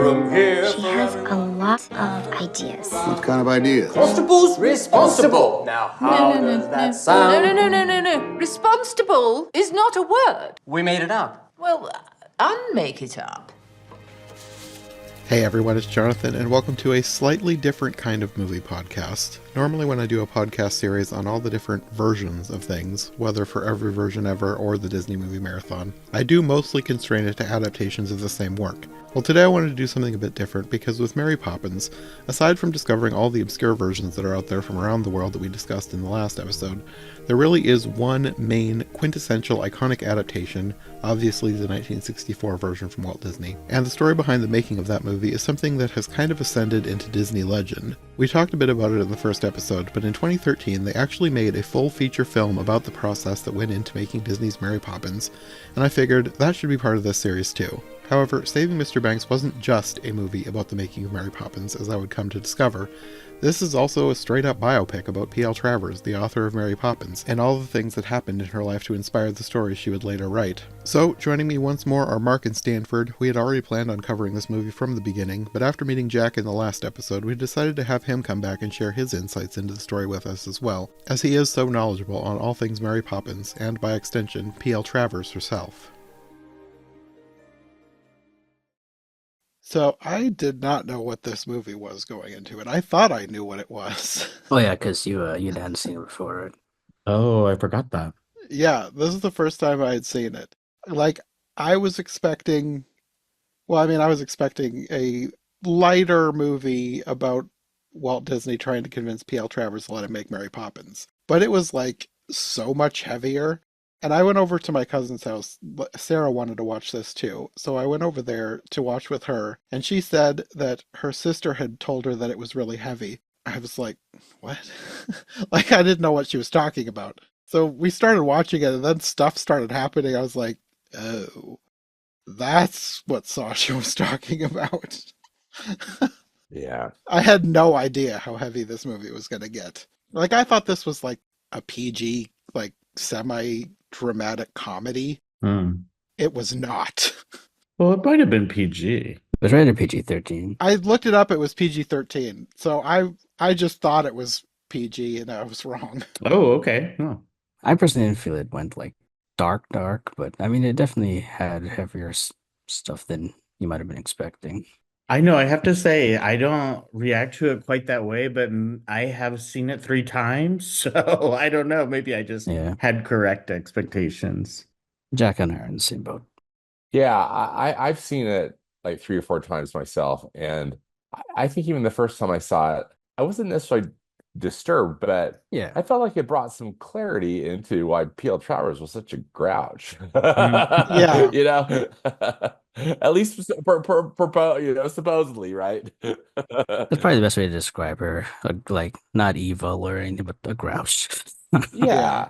room here. She has a lot of ideas. What kind of ideas? Constable's responsible. Now, how does that sound? No. Responsible is not a word. We made it up. Well, unmake it up. Hey everyone, it's Jonathan, and welcome to a slightly different kind of movie podcast. Normally when I do a podcast series on all the different versions of things, whether for every version ever or the Disney Movie Marathon, I do mostly constrain it to adaptations of the same work. Well, today I wanted to do something a bit different because with Mary Poppins, aside from discovering all the obscure versions that are out there from around the world that we discussed in the last episode, there really is one main quintessential iconic adaptation, obviously the 1964 version from Walt Disney. And the story behind the making of that movie is something that has kind of ascended into Disney legend. We talked a bit about it in the first episode, but in 2013 they actually made a full feature film about the process that went into making Disney's Mary Poppins, and I figured that should be part of this series too. However, Saving Mr. Banks wasn't just a movie about the making of Mary Poppins, as I would come to discover. This is also a straight-up biopic about P.L. Travers, the author of Mary Poppins, and all the things that happened in her life to inspire the story she would later write. So, joining me once more are Mark and Stanford. We had already planned on covering this movie from the beginning, but after meeting Jack in the last episode, we decided to have him come back and share his insights into the story with us as well, as he is so knowledgeable on all things Mary Poppins, and by extension, P.L. Travers herself. So I did not know what this movie was going into it. I thought I knew what it was. Oh yeah, because you hadn't seen it before, right? Oh, I forgot that. Yeah, this is the first time I had seen it. Like, I was expecting a lighter movie about Walt Disney trying to convince P.L. Travers to let him make Mary Poppins. But it was, like, so much heavier. And I went over to my cousin's house. Sarah wanted to watch this too. So I went over there to watch with her. And she said that her sister had told her that it was really heavy. I was like, what? Like, I didn't know what she was talking about. So we started watching it and then stuff started happening. I was like, oh, that's what Sasha was talking about. Yeah. I had no idea how heavy this movie was going to get. Like, I thought this was like a PG, like, semi-dramatic comedy. It was not. Well, it might have been PG. It was rated PG-13. I looked it up, it was PG-13. So I just thought it was PG and I was wrong. Oh, okay. Oh. I personally didn't feel it went like dark, but I mean, it definitely had heavier stuff than you might have been expecting. I know, I have to say, I don't react to it quite that way, but I have seen it 3 times, so I don't know. Maybe I just had correct expectations. Jack and I are in the same boat. Yeah, I've seen it like 3 or 4 times myself, and I think even the first time I saw it, I wasn't necessarily disturbed, but I felt like it brought some clarity into why P.L. Travers was such a grouch. Yeah. You know? At least supposedly, right? That's probably the best way to describe her. Like, not evil or anything, but a grouch. Yeah.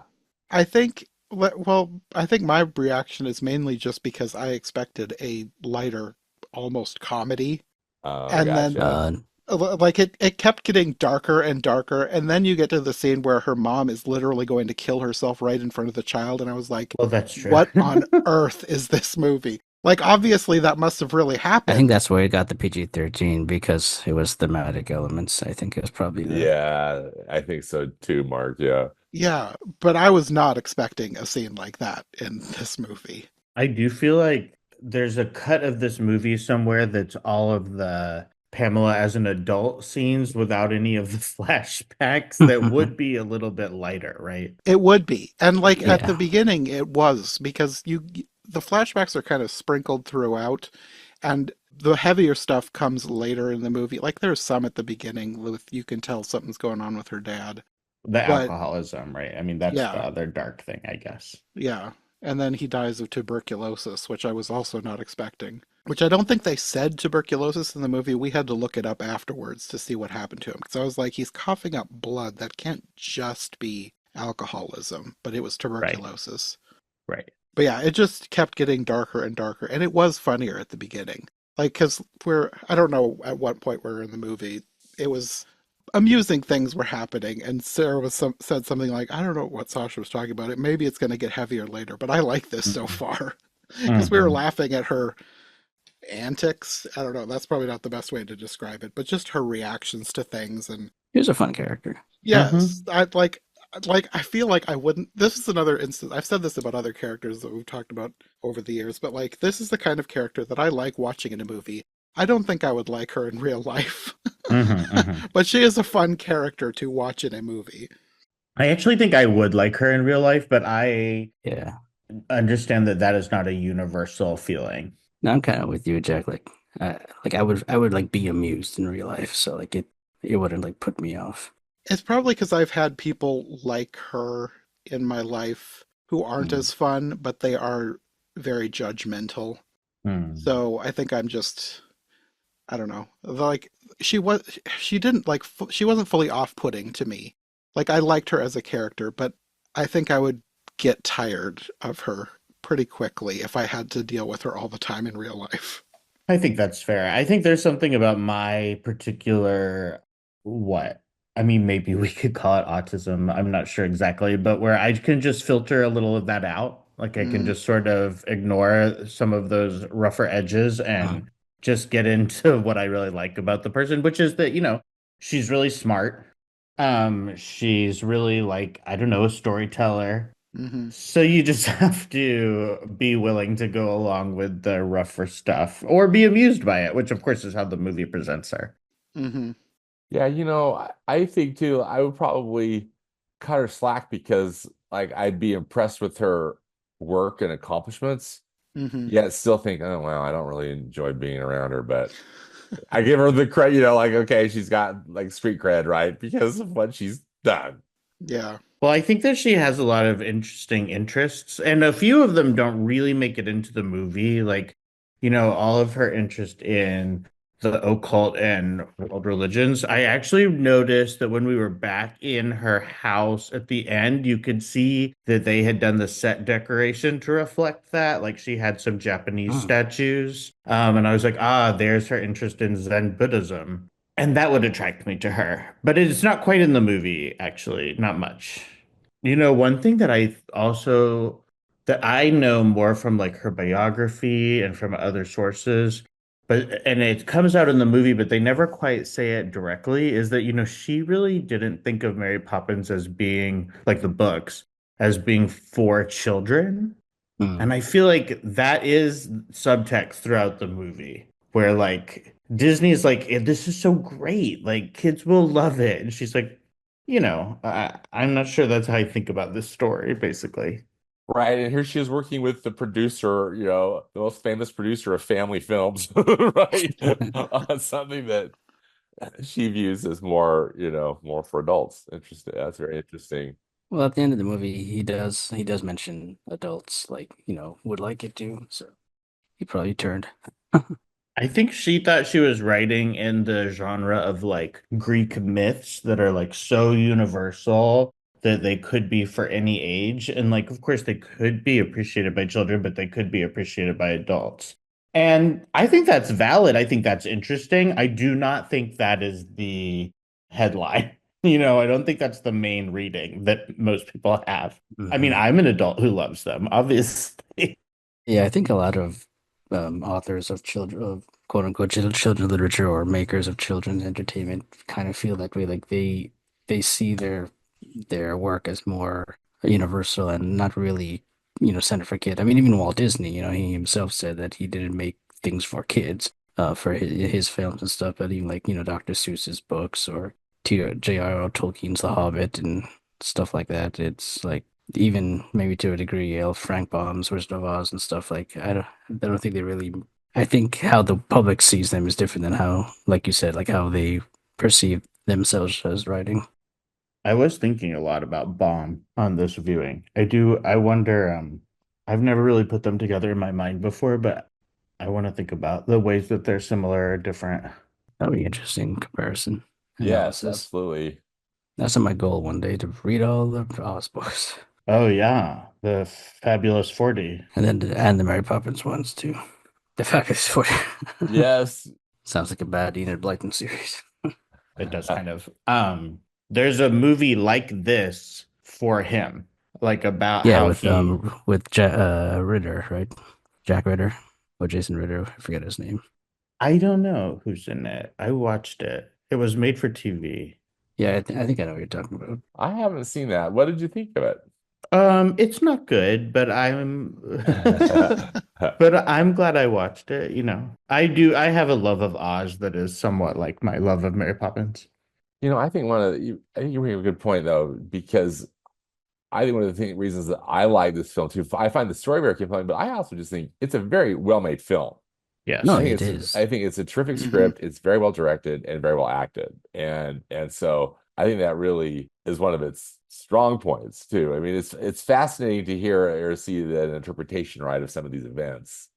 I think my reaction is mainly just because I expected a lighter, almost comedy. And then like it kept getting darker and darker, and then you get to the scene where her mom is literally going to kill herself right in front of the child, and I was like, well, that's true. What on earth is this movie? Like, obviously that must have really happened. I think that's where it got the PG-13 because it was thematic elements. I think it was probably Yeah, I think so too, Mark. Yeah, but I was not expecting a scene like that in this movie. I do feel like there's a cut of this movie somewhere that's all of the Pamela as an adult scenes without any of the flashbacks that would be a little bit lighter, right? It would be. And like at the beginning it was, because the flashbacks are kind of sprinkled throughout, and the heavier stuff comes later in the movie. Like there's some at the beginning with, you can tell something's going on with her dad. The alcoholism, right? I mean, that's the other dark thing, I guess. Yeah. And then he dies of tuberculosis, which I was also not expecting. Which I don't think they said tuberculosis in the movie. We had to look it up afterwards to see what happened to him. Because I was like, he's coughing up blood. That can't just be alcoholism. But it was tuberculosis. Right. But yeah, it just kept getting darker and darker. And it was funnier at the beginning. Like, because I don't know at what point we're in the movie. It was amusing things were happening, and Sarah said something like, I don't know what Sasha was talking about. Maybe it's going to get heavier later, but I like this so far. Because we were laughing at her antics. I don't know. That's probably not the best way to describe it, but just her reactions to things. And He was a fun character. yes, I feel like I wouldn't. This is another instance. I've said this about other characters that we've talked about over the years, but like this is the kind of character that I like watching in a movie. I don't think I would like her in real life, but she is a fun character to watch in a movie. I actually think I would like her in real life, but I Yeah. understand that that is not a universal feeling. No, I'm kind of with you, Jack. Like I would like be amused in real life, so like it wouldn't like put me off. It's probably because I've had people like her in my life who aren't as fun, but they are very judgmental. So I think I'm just, I don't know. Like she wasn't fully off-putting to me. Like I liked her as a character, but I think I would get tired of her pretty quickly if I had to deal with her all the time in real life. I think that's fair. I think there's something about my particular what? I mean, maybe we could call it autism. I'm not sure exactly, but where I can just filter a little of that out. Like I can Mm, just sort of ignore some of those rougher edges and just get into what I really like about the person, which is that, she's really smart. She's really like, I don't know, a storyteller. hmm So you just have to be willing to go along with the rougher stuff or be amused by it, which of course is how the movie presents her. hmm Yeah, I think too, I would probably cut her slack because like I'd be impressed with her work and accomplishments, hmm yet still think, oh well, I don't really enjoy being around her, but I give her the credit, like okay, she's got like street cred, right? Because of what she's done. Yeah. Well, I think that she has a lot of interesting interests, and a few of them don't really make it into the movie. Like, all of her interest in the occult and world religions. I actually noticed that when we were back in her house at the end, you could see that they had done the set decoration to reflect that. Like she had some Japanese statues. And I was like, there's her interest in Zen Buddhism. And that would attract me to her. But it's not quite in the movie, actually, not much. One thing that I know more from like her biography and from other sources, and it comes out in the movie, but they never quite say it directly, is that, she really didn't think of Mary Poppins as being like the books, as being for children. And I feel like that is subtext throughout the movie, where like Disney's like, this is so great, like kids will love it. And she's like, I'm not sure that's how I think about this story, basically. Right, and here she is working with the producer, the most famous producer of family films, right? On something that she views as more, more for adults. Interesting. That's very interesting. Well, at the end of the movie, he does mention adults like, would like it too. So he probably turned. I think she thought she was writing in the genre of like Greek myths that are like so universal that they could be for any age. And like, of course, they could be appreciated by children, but they could be appreciated by adults. And I think that's valid. I think that's interesting. I do not think that is the headline. I don't think that's the main reading that most people have. I mean, I'm an adult who loves them, obviously. Yeah, I think a lot of authors of children of quote unquote children literature or makers of children's entertainment kind of feel that way. Like they see their work as more universal and not really, centered for kids. I mean, even Walt Disney, he himself said that he didn't make things for kids, for his films and stuff, but even like, Dr. Seuss's books or J.R.R. Tolkien's The Hobbit and stuff like that. It's like even maybe to a degree, Frank Baum's Wizard of Oz and stuff like I don't think they really. I think how the public sees them is different than how, like you said, like how they perceive themselves as writing. I was thinking a lot about Baum on this viewing. I wonder, I've never really put them together in my mind before, but I want to think about the ways that they're similar or different. That'd be interesting comparison Yes, analysis. absolutely. That's my goal one day to read all the Oz books. Oh yeah, the Fabulous 40. And the Mary Poppins ones too. The Fabulous 40. Yes. Sounds like a bad Enid Blyton series. It does kind of. There's a movie like this for him, like about Yeah, how he. with Ritter, right? Jack Ritter. or Jason Ritter. I forget his name. I don't know who's in it. I watched it. It was made for TV. Yeah, I think I know what you're talking about. I haven't seen that. What did you think of it? It's not good, but I'm glad I watched it, I have a love of Oz that is somewhat like my love of Mary Poppins. I think I think you bring up a good point though, because I think one of the reasons that I like this film too, I find the story very compelling, but I also just think it's a very well-made film. Yes. No, I think it is. I think it's a terrific script. It's very well directed and very well acted, and so I think that really is one of its strong points too. I mean, it's fascinating to hear or see an interpretation, right, of some of these events,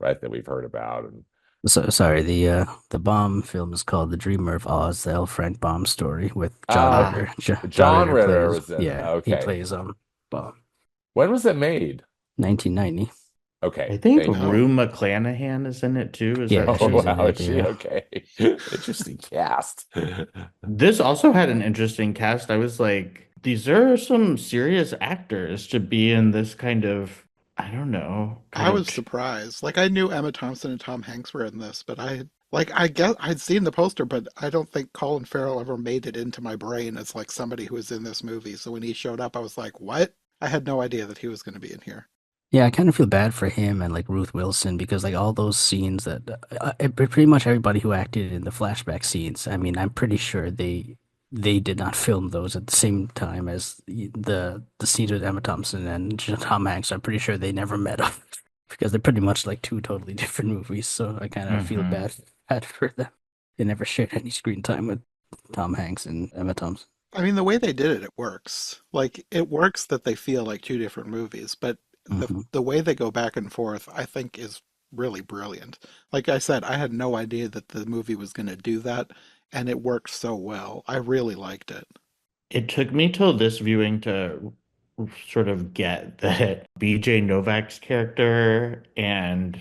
right, that we've heard about. And So sorry, the Baum film is called The Dreamer of Oz, the L. Frank Baum story with John Ritter. John Ritter plays, was in it. yeah, he Okay. plays Baum. When was it made? 1990. Okay. I think thank you. Rue McClanahan is in it too. Yeah, that Oh, she's in wow, it, is she? yeah. Okay. Interesting cast. This also had an interesting cast. I was like, these are some serious actors to be in this kind of, I don't know. I was surprised. Like, I knew Emma Thompson and Tom Hanks were in this, but I guess I'd seen the poster, but I don't think Colin Farrell ever made it into my brain as like somebody who was in this movie. So when he showed up, I was like, what? I had no idea that he was going to be in here. Yeah, I kind of feel bad for him and like Ruth Wilson because like all those scenes that pretty much everybody who acted in the flashback scenes, I mean, I'm pretty sure they did not film those at the same time as the scenes with Emma Thompson and Tom Hanks. I'm pretty sure they never met up because they're pretty much like two totally different movies. So I kind of feel bad for them. They never shared any screen time with Tom Hanks and Emma Thompson. I mean, the way they did it, it works. Like, it works that they feel like two different movies, but the way they go back and forth, I think, is really brilliant. Like I said, I had no idea that the movie was going to do that, and it worked so well. I really liked it. It took me till this viewing to sort of get that BJ Novak's character and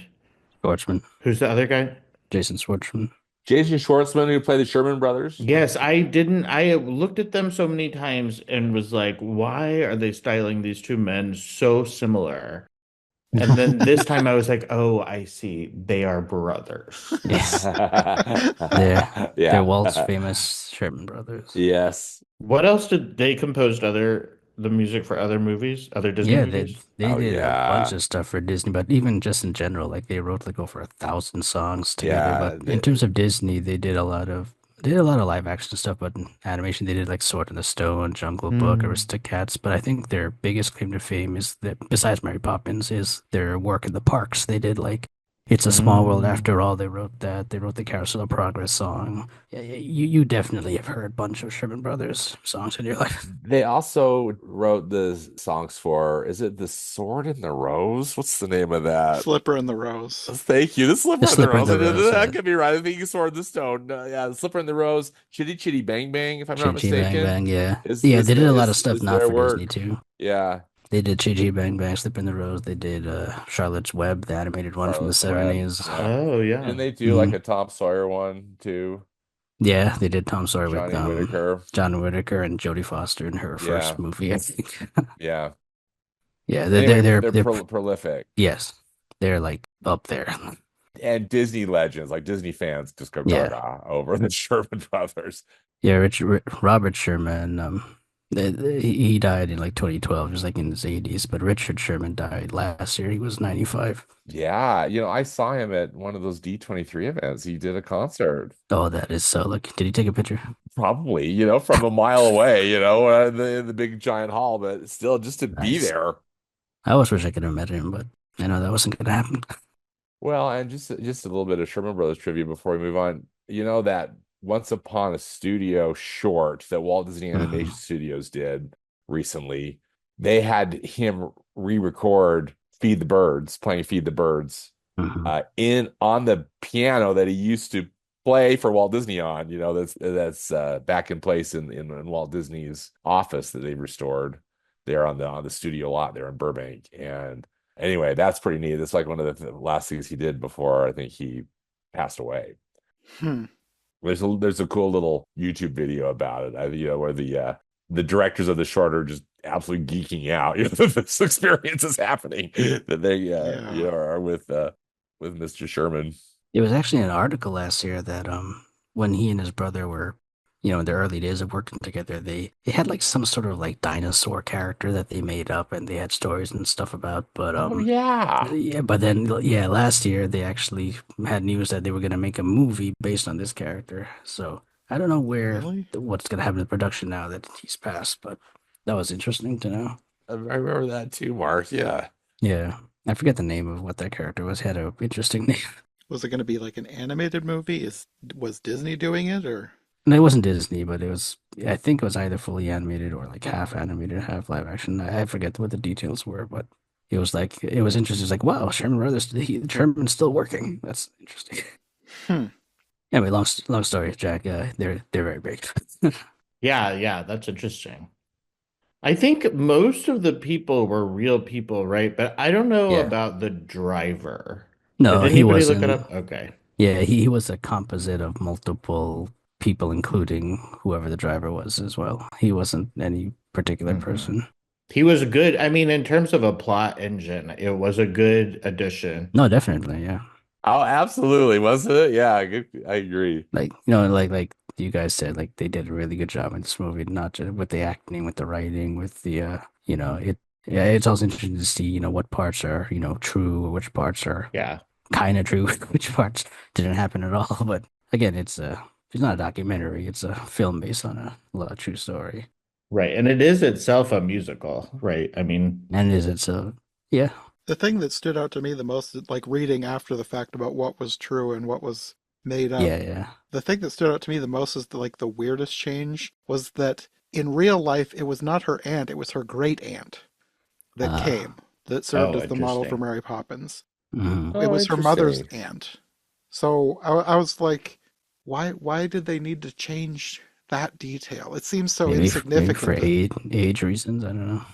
Schwartzman, who's the other guy? Jason Schwartzman. Jason Schwartzman, who played the Sherman brothers. Yes, I looked at them so many times and was like, why are they styling these two men so similar? And then this time I was like, oh, I see. They are brothers. Yes. Yeah. They're Walt's famous Sherman brothers. Yes. What else did they composed the music for other movies, other Disney Yeah, movies? they Oh, did yeah. a bunch of stuff for Disney, but even just in general, like they wrote like over 1,000 songs together. Yeah, But in terms of Disney, they did a lot of live action stuff, but in animation they did like Sword in the Stone, Jungle Book, Aristocats. But I think their biggest claim to fame is that besides Mary Poppins is their work in the parks. They did like It's a Small World After All. They wrote that. They wrote the Carousel of Progress song. Yeah, you definitely have heard a bunch of Sherman Brothers songs in your life. They also wrote the songs for, is it The Sword in the Rose? What's the name of that? Slipper in the Rose. Thank you. The Slipper in the Slipper in Rose. the Rose, That yeah. could be right. I think you Sword in the Stone. Yeah, The Slipper in the Rose. Chitty Chitty Bang Bang, if I'm not Chitty Bang mistaken. Bang, yeah. Is- Yeah, is- they did a lot of is- stuff is not their for work. Disney too. Yeah. They did Chitty Bang Bang, Slipper in the Rose. They did Charlotte's Web, the animated one from the Charlotte's Web. 70s. Yeah. Oh, yeah. Didn't they do like a Tom Sawyer one too? Yeah, they did Tom Sawyer with Johnny Whitaker. John Whitaker and Jodie Foster in her first Yeah. movie, I think. Yeah. Yeah, Anyway, they're prolific. yes, they're like up there. And Disney legends, like Disney fans, just go Yeah. gaga over the Sherman Brothers. Yeah, Robert Sherman, he died in like 2012, just like in his 80s. But Richard Sherman died last year. He was 95. Yeah, I saw him at one of those D23 events. He did a concert. Oh, that is so lucky. Did he take a picture? Probably, from a mile away, in the big giant hall, but still just to be Nice. there. I always wish I could have met him, but I know that wasn't gonna happen. Well, and just a little bit of Sherman Brothers trivia before we move on. That Once Upon a Studio short that Walt Disney Animation Studios did recently, they had him re-record playing Feed the Birds on the piano that he used to play for Walt Disney on. That's back in place in Walt Disney's office that they restored there on the studio lot there in Burbank. And anyway, that's pretty neat. That's like one of the last things he did before I think he passed away. There's a cool little YouTube video about it. Where the directors of the short are just absolutely geeking out. This experience is happening that they are with with Mr. Sherman. It was actually an article last year that when he and his brother were, in their early days of working together, they had like some sort of like dinosaur character that they made up and they had stories and stuff about. But Oh yeah. yeah, but then yeah, last year they actually had news that they were gonna make a movie based on this character. So I don't know Really? what's gonna happen to production now that he's passed, but that was interesting to know. I remember that too, Mark. Yeah. Yeah. I forget the name of what that character was. He had a interesting name. Was it going to be like an animated movie? Was Disney doing it or? No, it wasn't Disney, but I think it was either fully animated or like half animated, half live action. I forget what the details were, but it was interesting. It's like, wow, Sherman's still working. That's interesting. Hmm. Anyway, long story, Jack. They're very big. Yeah, that's interesting. I think most of the people were real people, right? But I don't know Yeah. about the driver. No, Did he anybody look it wasn't. up? Okay. Yeah, he was a composite of multiple people, including whoever the driver was as well. He wasn't any particular Mhm. person. He was good. I mean, in terms of a plot engine, it was a good addition. No, definitely, yeah. Oh, absolutely, wasn't it? Yeah, good. I agree. Like, like you guys said, like they did a really good job in this movie, not just with the acting, with the writing, with the yeah, it's also interesting to see, what parts are, true, which parts are Yeah. kind of true, which parts didn't happen at all. But again, it's not a documentary, it's a film based on a true story. Right. And it is itself a musical, right? I mean, And it's a yeah, The thing that stood out to me the most, like reading after the fact about what was true and what was made up, yeah. the thing that stood out to me the most is the weirdest change was that in real life it was not her aunt, it was her great aunt that Uh, came, that served as the model for interesting. Mary Poppins. It Oh, was her mother's interesting. aunt. So I was like, why did they need to change that detail? It seems so maybe for insignificant that, age reasons, I don't know.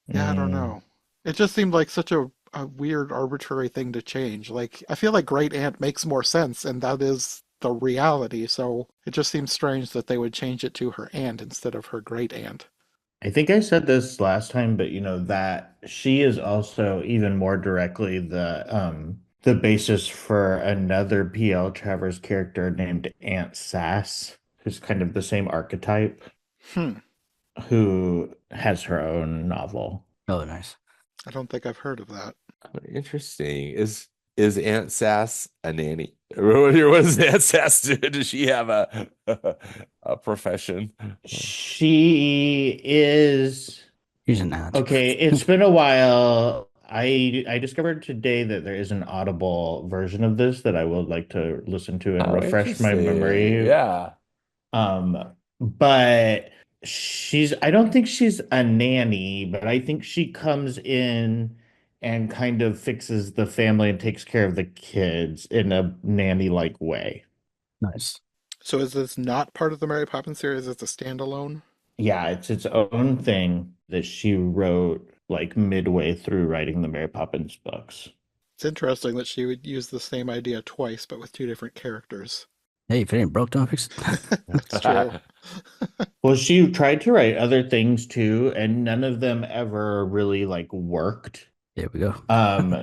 yeah, I don't Mm, know. It just seemed like such a weird, arbitrary thing to change. Like, I feel like great aunt makes more sense, and that is the reality. So it just seems strange that they would change it to her aunt instead of her great aunt. I think I said this last time, but that she is also even more directly the basis for another PL Travers character named Aunt Sass, who's kind of the same archetype, Hmm. who has her own novel. Oh, nice. I don't think I've heard of that. Oh, interesting. Is Aunt Sass a nanny? What does Aunt Sass do? Does she have a profession? She is He's an aunt. okay. It's been a while. I discovered today that there is an Audible version of this that I would like to listen to and Oh, refresh my interesting. memory. Yeah. But I don't think she's a nanny, but I think she comes in and kind of fixes the family and takes care of the kids in a nanny-like way. Nice. So is this not part of the Mary Poppins series? It's a standalone? Yeah, it's its own thing that she wrote like midway through writing the Mary Poppins books. It's interesting that she would use the same idea twice, but with two different characters. Hey, if it ain't broke, don't fix it. That's true. Well, she tried to write other things too, and none of them ever really like worked. There we go.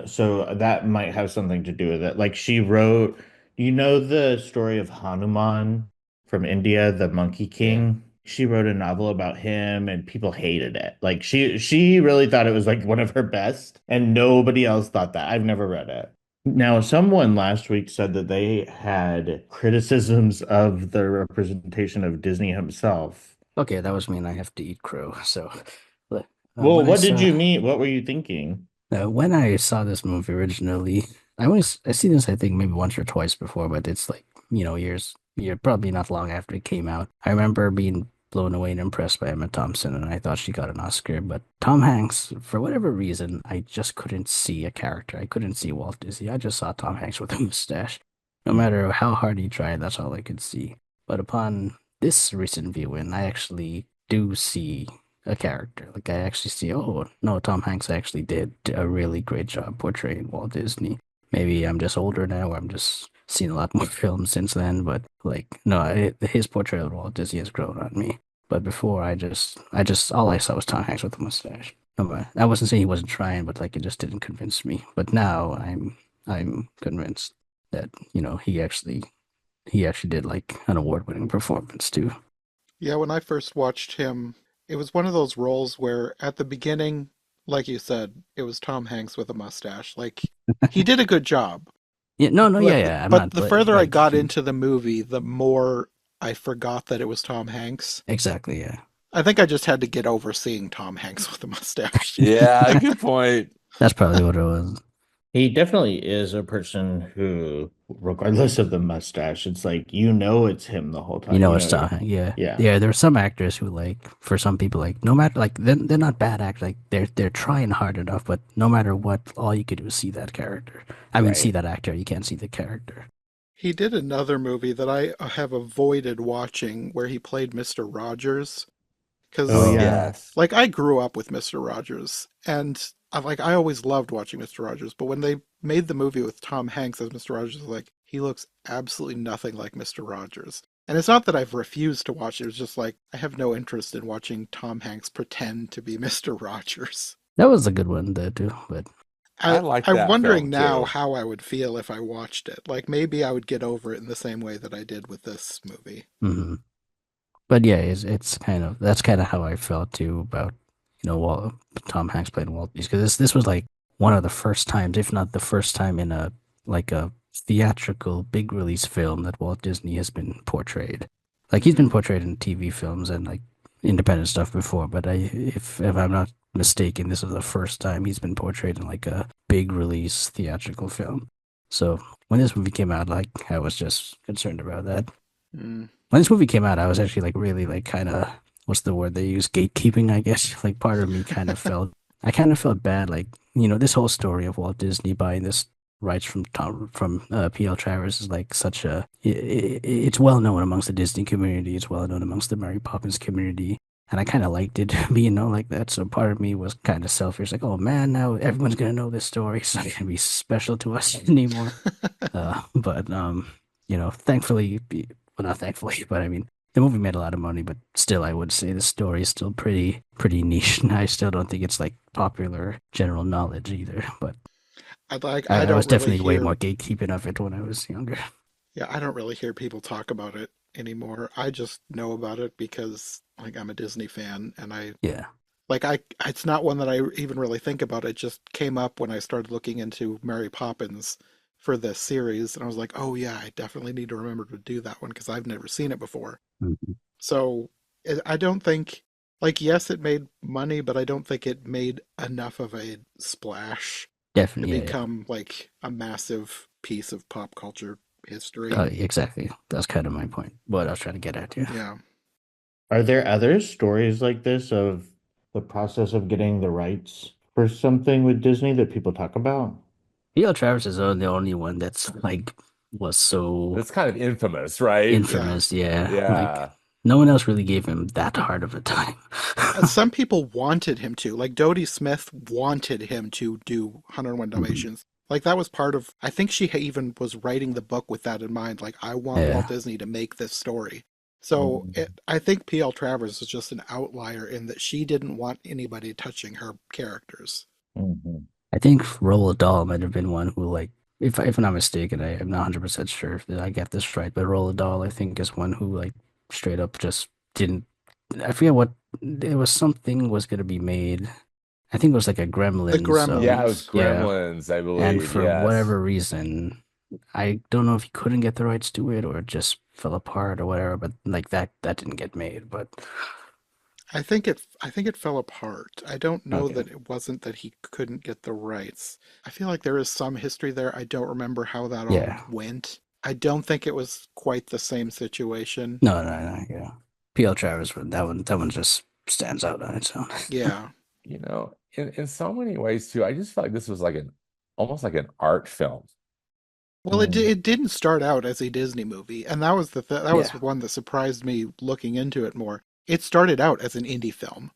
So that might have something to do with it. Like she wrote, the story of Hanuman from India, the Monkey Yeah. King? She wrote a novel about him and people hated it. Like she really thought it was like one of her best, and nobody else thought that. I've never read it. Now, someone last week said that they had criticisms of the representation of Disney himself. Okay, that was me, and I have to eat crow. So, Well, when I what did saw you mean? What were you thinking? when I saw this movie originally, I seen this I think maybe once or twice before, but it's like probably not long after it came out. I remember being blown away and impressed by Emma Thompson, and I thought she got an Oscar. But Tom Hanks, for whatever reason, I just couldn't see a character. I couldn't see Walt Disney. I just saw Tom Hanks with a mustache. No matter how hard he tried, that's all I could see. But upon this recent viewing, I actually do see a character. Like I actually see, oh no, Tom Hanks actually did a really great job portraying Walt Disney. Maybe I'm just older now, or I'm just seen a lot more films since then. But like, no, his portrayal of Walt Disney has grown on me. But before, all I saw was Tom Hanks with a mustache. No, but I wasn't saying he wasn't trying, but like it just didn't convince me. But now I'm convinced that, he actually did like an award-winning performance too. Yeah, when I first watched him, it was one of those roles where at the beginning, like you said, it was Tom Hanks with a mustache. Like he did a good job. Yeah, no, But yeah. I'm but not the further I like got into the movie, the more I forgot that it was Tom Hanks. exactly, yeah. I think I just had to get over seeing Tom Hanks with a mustache. Yeah, good point. That's probably what it was. He definitely is a person who, regardless of the mustache, it's like it's him the whole You time. know it's Tom Hanks, yeah. Yeah. Yeah, there are some actors who like, for some people, like no matter, like they're not bad actors, like they're trying hard enough, but no matter what, all you could do is see that character. I mean, see Right. that actor, you can't see the character. He did another movie that I have avoided watching where he played Mr. Rogers. Oh Because, Oh, yeah. Yes. like, I grew up with Mr. Rogers, and I always loved watching Mr. Rogers. But when they made the movie with Tom Hanks as Mr. Rogers, like, he looks absolutely nothing like Mr. Rogers. And it's not that I've refused to watch it, it's just like, I have no interest in watching Tom Hanks pretend to be Mr. Rogers. that was a good one there too, but I like I'm that wondering film, now too. how I would feel if I watched it. Like, maybe I would get over it in the same way that I did with this movie. hmm but yeah, it's kind of that's kind of how I felt too about Walt, Tom Hanks playing Walt Disney, because this was like one of the first times, if not the first time, in a theatrical big release film that Walt Disney has been portrayed. Like he's been portrayed in TV films and like independent stuff before, but if I'm not mistaken, this is the first time he's been portrayed in like a big release theatrical film. So when this movie came out, like I was just concerned about that. Mm. When this movie came out, I was actually like really like kind of, what's the word they use, gatekeeping, I guess. Like part of me kind of felt I kind of felt bad, like this whole story of Walt Disney buying this rights from P.L. Travers is like such it's well known amongst the Disney community, it's well known amongst the Mary Poppins community. And I kind of liked it being known like that. So part of me was kind of selfish, like, oh man, now everyone's gonna know this story. It's not gonna be special to us anymore. But thankfully, well, not thankfully, but I mean, the movie made a lot of money. But still, I would say the story is still pretty niche. And I still don't think it's like popular general knowledge either. But I I don't was really definitely way hear more gatekeeping of it when I was younger. Yeah, I don't really hear people talk about it anymore. I just know about it because like I'm a Disney fan and Yeah. it's not one that I even really think about. It just came up when I started looking into Mary Poppins for this series and I was like, "Oh yeah, I definitely need to remember to do that one because I've never seen it before." Mhm. So, I don't think like yes, it made money, but I don't think it made enough of a splash to Definitely. Yeah. become like a massive piece of pop culture history. Exactly. That's kind of my point. What I was trying to get at. Yeah. Yeah. Are there other stories like this of the process of getting the rights for something with Disney that people talk about? P.L. Travers is the only one that's like was so It's kind of infamous, right? infamous. Yeah. Like Yeah. no one else really gave him that hard of a time. Some people wanted him to, like Dodie Smith wanted him to do 101 Dalmatians. Like that was part of, I think she even was writing the book with that in mind. Like, I want Yeah. Walt Disney to make this story. So I think P.L. Travers is just an outlier in that she didn't want anybody touching her characters. Mm-hmm. I think Roald Dahl might have been one who, like, if I'm not mistaken, I am not 100% sure if I get this right, but Roald Dahl, I think, is one who, like, straight up just didn't. I forget what. There was something was going to be made. I think it was like a Gremlins. Gremlins. Yeah, it was Yeah. Gremlins, I And believe. for Yes. whatever reason, I don't know if he couldn't get the rights to it or it just fell apart or whatever, but like that didn't get made. But I think it fell apart. I don't know Okay. that it wasn't that he couldn't get the rights. I feel like there is some history there. I don't remember how that Yeah. all went. I don't think it was quite the same situation. no, yeah. P.L. Travers, that one just stands out on its own. Yeah. In so many ways too, I just felt like this was like almost like an art film. Well, it didn't start out as a Disney movie, and that was that was Yeah. one that surprised me looking into it more. It started out as an indie film,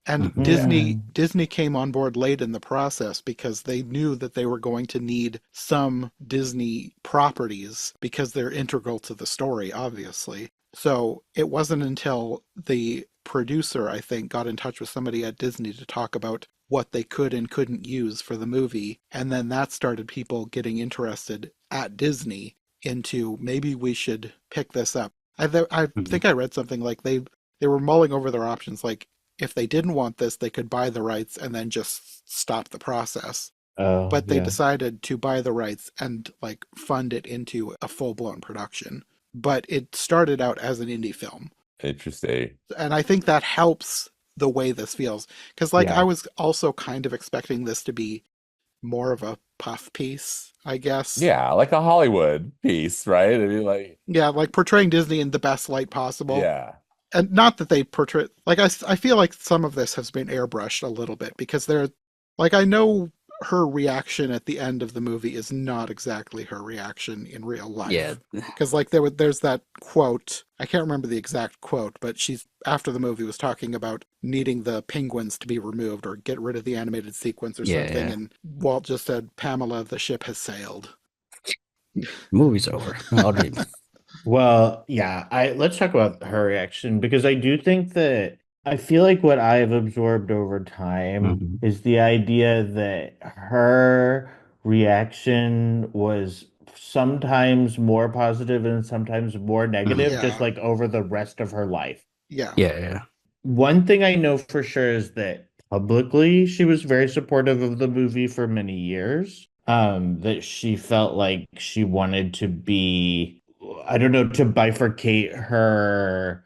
and Mhm. Disney came on board late in the process because they knew that they were going to need some Disney properties because they're integral to the story, obviously. So it wasn't until the producer, I think, got in touch with somebody at Disney to talk about what they could and couldn't use for the movie. And then that started people getting interested at Disney into maybe we should pick this up. I think I read something like they were mulling over their options. Like if they didn't want this, they could buy the rights and then just stop the process. Oh, But they yeah. decided to buy the rights and like fund it into a full-blown production. But it started out as an indie film. Interesting. And I think that helps the way this feels. Because like Yeah. I was also kind of expecting this to be more of a puff piece, I guess. Yeah, like a Hollywood piece, right? I mean, like, Yeah, like portraying Disney in the best light possible. yeah. And not that they portray, like I feel like some of this has been airbrushed a little bit because they're, like I know her reaction at the end of the movie is not exactly her reaction in real life. Yeah. Because like there's that quote, I can't remember the exact quote, but she's, after the movie, was talking about needing the penguins to be removed or get rid of the animated sequence or something. Yeah. And Walt just said, Pamela, the ship has sailed. Movie's over. I'll dream. Well, yeah, let's talk about her reaction because I do think that I feel like what I've absorbed over time is the idea that her reaction was sometimes more positive and sometimes more negative, Yeah. just like over the rest of her life. Yeah. Yeah. One thing I know for sure is that publicly she was very supportive of the movie for many years. That she felt like she wanted to be, I don't know, to bifurcate her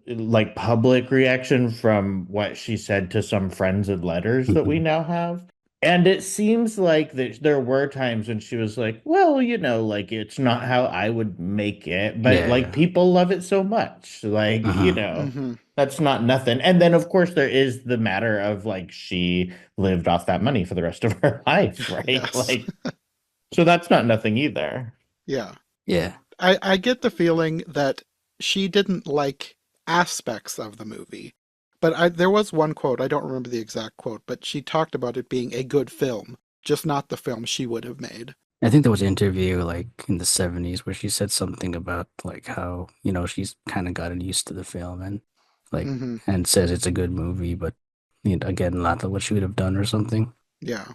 like public reaction from what she said to some friends and letters that we now have. And it seems like that there were times when she was like, well, you know, like it's not how I would make it, but like Yeah. people love it so much. Like, you know, Mhm. that's not nothing. And then, of course, there is the matter of like she lived off that money for the rest of her life, right? Yes. Like, so that's not nothing either. Yeah. Yeah. I get the feeling that she didn't like aspects of the movie. But there was one quote, I don't remember the exact quote, but she talked about it being a good film, just not the film she would have made. I think there was an interview like in the 70s where she said something about like how, you know, she's kind of gotten used to the film and like Hmm. and says it's a good movie, but you know, again, not what she would have done or something. Yeah.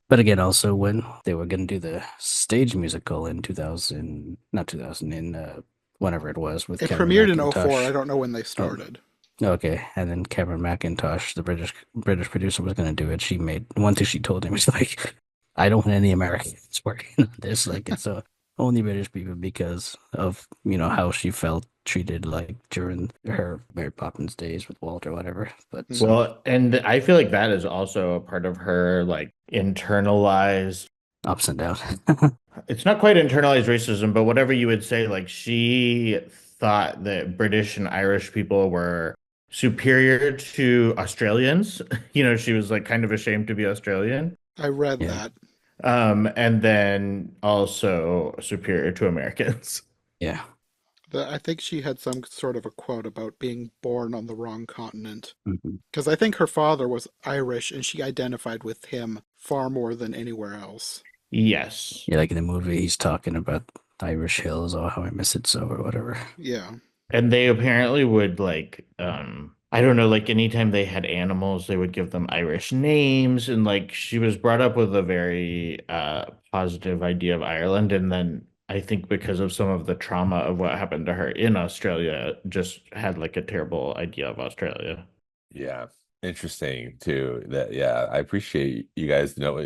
But again, also when they were going to do the stage musical in 2000, not 2000, in whenever it was with It Cameron premiered in Mackintosh. 04. I don't know when they started. Okay, and then Cameron Mackintosh, the British producer, was going to do it. She made one thing she told him was like, "I don't want any Americans working on this. Like, it's only British people because of how she felt treated like during her Mary Poppins days with Walt or whatever." But Well, and I feel like that is also a part of her like internalized, ups and downs. it's not quite internalized racism, but whatever you would say, like she thought that British and Irish people were superior to Australians. She was like kind of ashamed to be Australian. I read Yeah. that. And then also superior to Americans. Yeah. I think she had some sort of a quote about being born on the wrong continent. Mhm. Because I think her father was Irish and she identified with him far more than anywhere else. Yes. Yeah, like in the movie, he's talking about Irish Hills or How I Miss It So or whatever. Yeah. And they apparently would like, I don't know, like anytime they had animals, they would give them Irish names. And like she was brought up with a very positive idea of Ireland. And then I think because of some of the trauma of what happened to her in Australia, just had like a terrible idea of Australia. Yeah. Interesting too. Yeah, I appreciate you guys know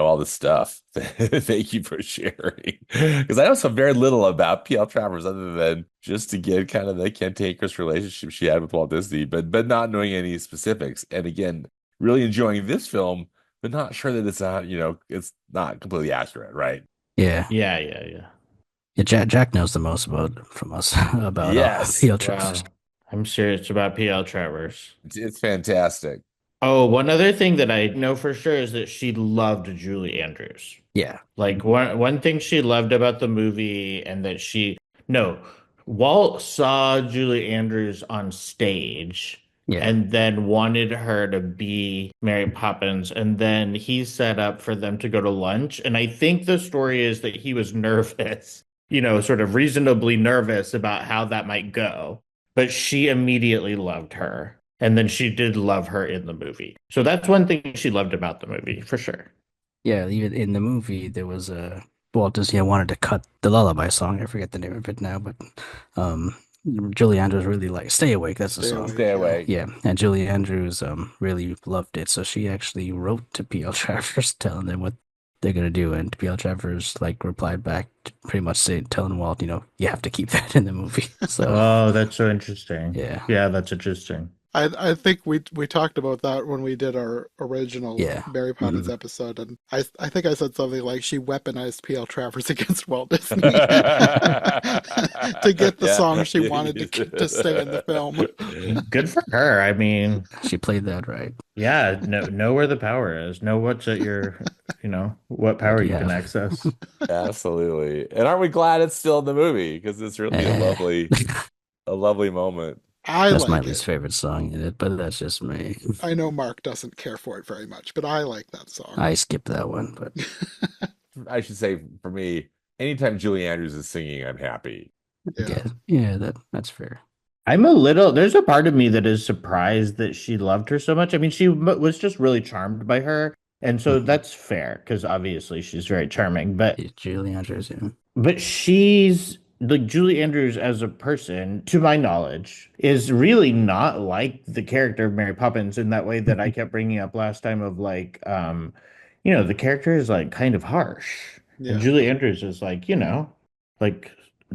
all this stuff. Thank you for sharing. Because I know so very little about P.L. Travers other than just to get kind of the cantankerous relationship she had with Walt Disney, but not knowing any specifics. And again, really enjoying this film, but not sure that it's not completely accurate, right? Yeah. Yeah. Yeah, Jack knows the most from us about Yes. P.L. Travers. Wow. I'm serious about P.L. Travers. It's fantastic. Oh, one other thing that I know for sure is that she loved Julie Andrews. Yeah. Like one thing she loved about the movie and that Walt saw Julie Andrews on stage Yeah. and then wanted her to be Mary Poppins. And then he set up for them to go to lunch. And I think the story is that he was nervous, sort of reasonably nervous about how that might go. But she immediately loved her. And then she did love her in the movie. So that's one thing she loved about the movie, for sure. Yeah, even in the movie, there was a Walt Disney wanted to cut the lullaby song. I forget the name of it now, but um, Julie Andrews really like "Stay Awake." That's the Stay song. Awake. Stay awake. Yeah, and Julie Andrews really loved it, so she actually wrote to P.L. Travers telling them what they're gonna do, and P.L. Travers like replied back, pretty much saying, telling Walt, you have to keep that in the movie. So Oh, that's so interesting. yeah, Yeah, that's interesting. I think we talked about that when we did our original yeah. Mary Poppins Mhm. episode, and I think I said something like she weaponized P.L. Travers against Walt Disney to get the song she wanted to sing in the film. Good for her. I mean, She played that right. yeah, know where the power is. Know what's at your, what What power do you you can have? access. Absolutely. And aren't we glad it's still in the movie? Because it's really a lovely moment. I That's my like least it. favorite song in it, but that's just me. I know Mark doesn't care for it very much, but I like that song. I skipped that one, but I should say for me, anytime Julie Andrews is singing, I'm happy. Yeah. yeah, that's fair. There's a part of me that is surprised that she loved her so much. I mean, she was just really charmed by her. And so Mhm. that's fair because obviously she's very charming. But Yeah, Julie Andrews, yeah. she's like Julie Andrews as a person, to my knowledge, is really not like the character of Mary Poppins in that way that I kept bringing up last time of like, the character is like kind of harsh. And Yeah. Julie Andrews is like, like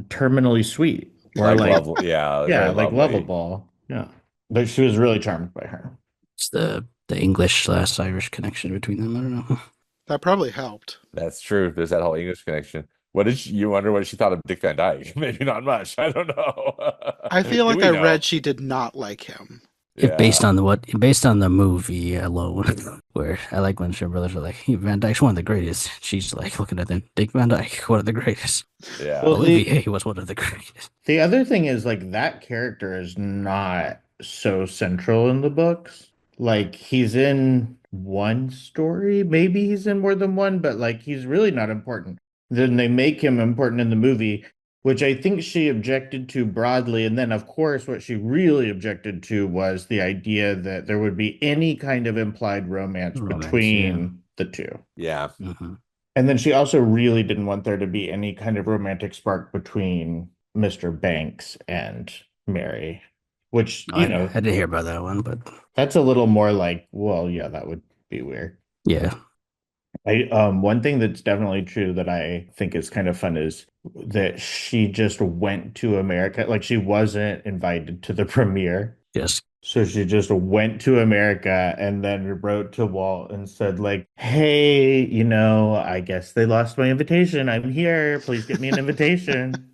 terminally sweet or Like like, lovely. Yeah, yeah, very like lovely. lovable. Yeah. But she was really charmed by her. It's the English/Irish connection between them. I don't know. That probably helped. That's true. There's that whole English connection. You wonder what she thought of Dick Van Dyke? Maybe not much. I don't know. I feel Do like we I know? read she did not like him. If based Yeah. on based on the movie alone, where I like when her brothers are like, hey, Van Dyke's one of the greatest. She's like looking at them, Dick Van Dyke, one of the greatest. Yeah. Well, Olivier was one of the greatest. the other thing is like that character is not so central in the books. Like he's in one story, maybe he's in more than one, but like he's really not important. Then they make him important in the movie, which I think she objected to broadly. And then, of course, what she really objected to was the idea that there would be any kind of implied romance between the two. Yeah. Mm-hmm. And then she also really didn't want there to be any kind of romantic spark between Mr. Banks and Mary, which, I didn't hear about that one, but that's a little more like, well, yeah, that would be weird. yeah. One thing that's definitely true that I think is kind of fun is that she just went to America. Like she wasn't invited to the premiere. Yes. So she just went to America and then wrote to Walt and said, like, hey, I guess they lost my invitation. I'm here. Please get me an invitation.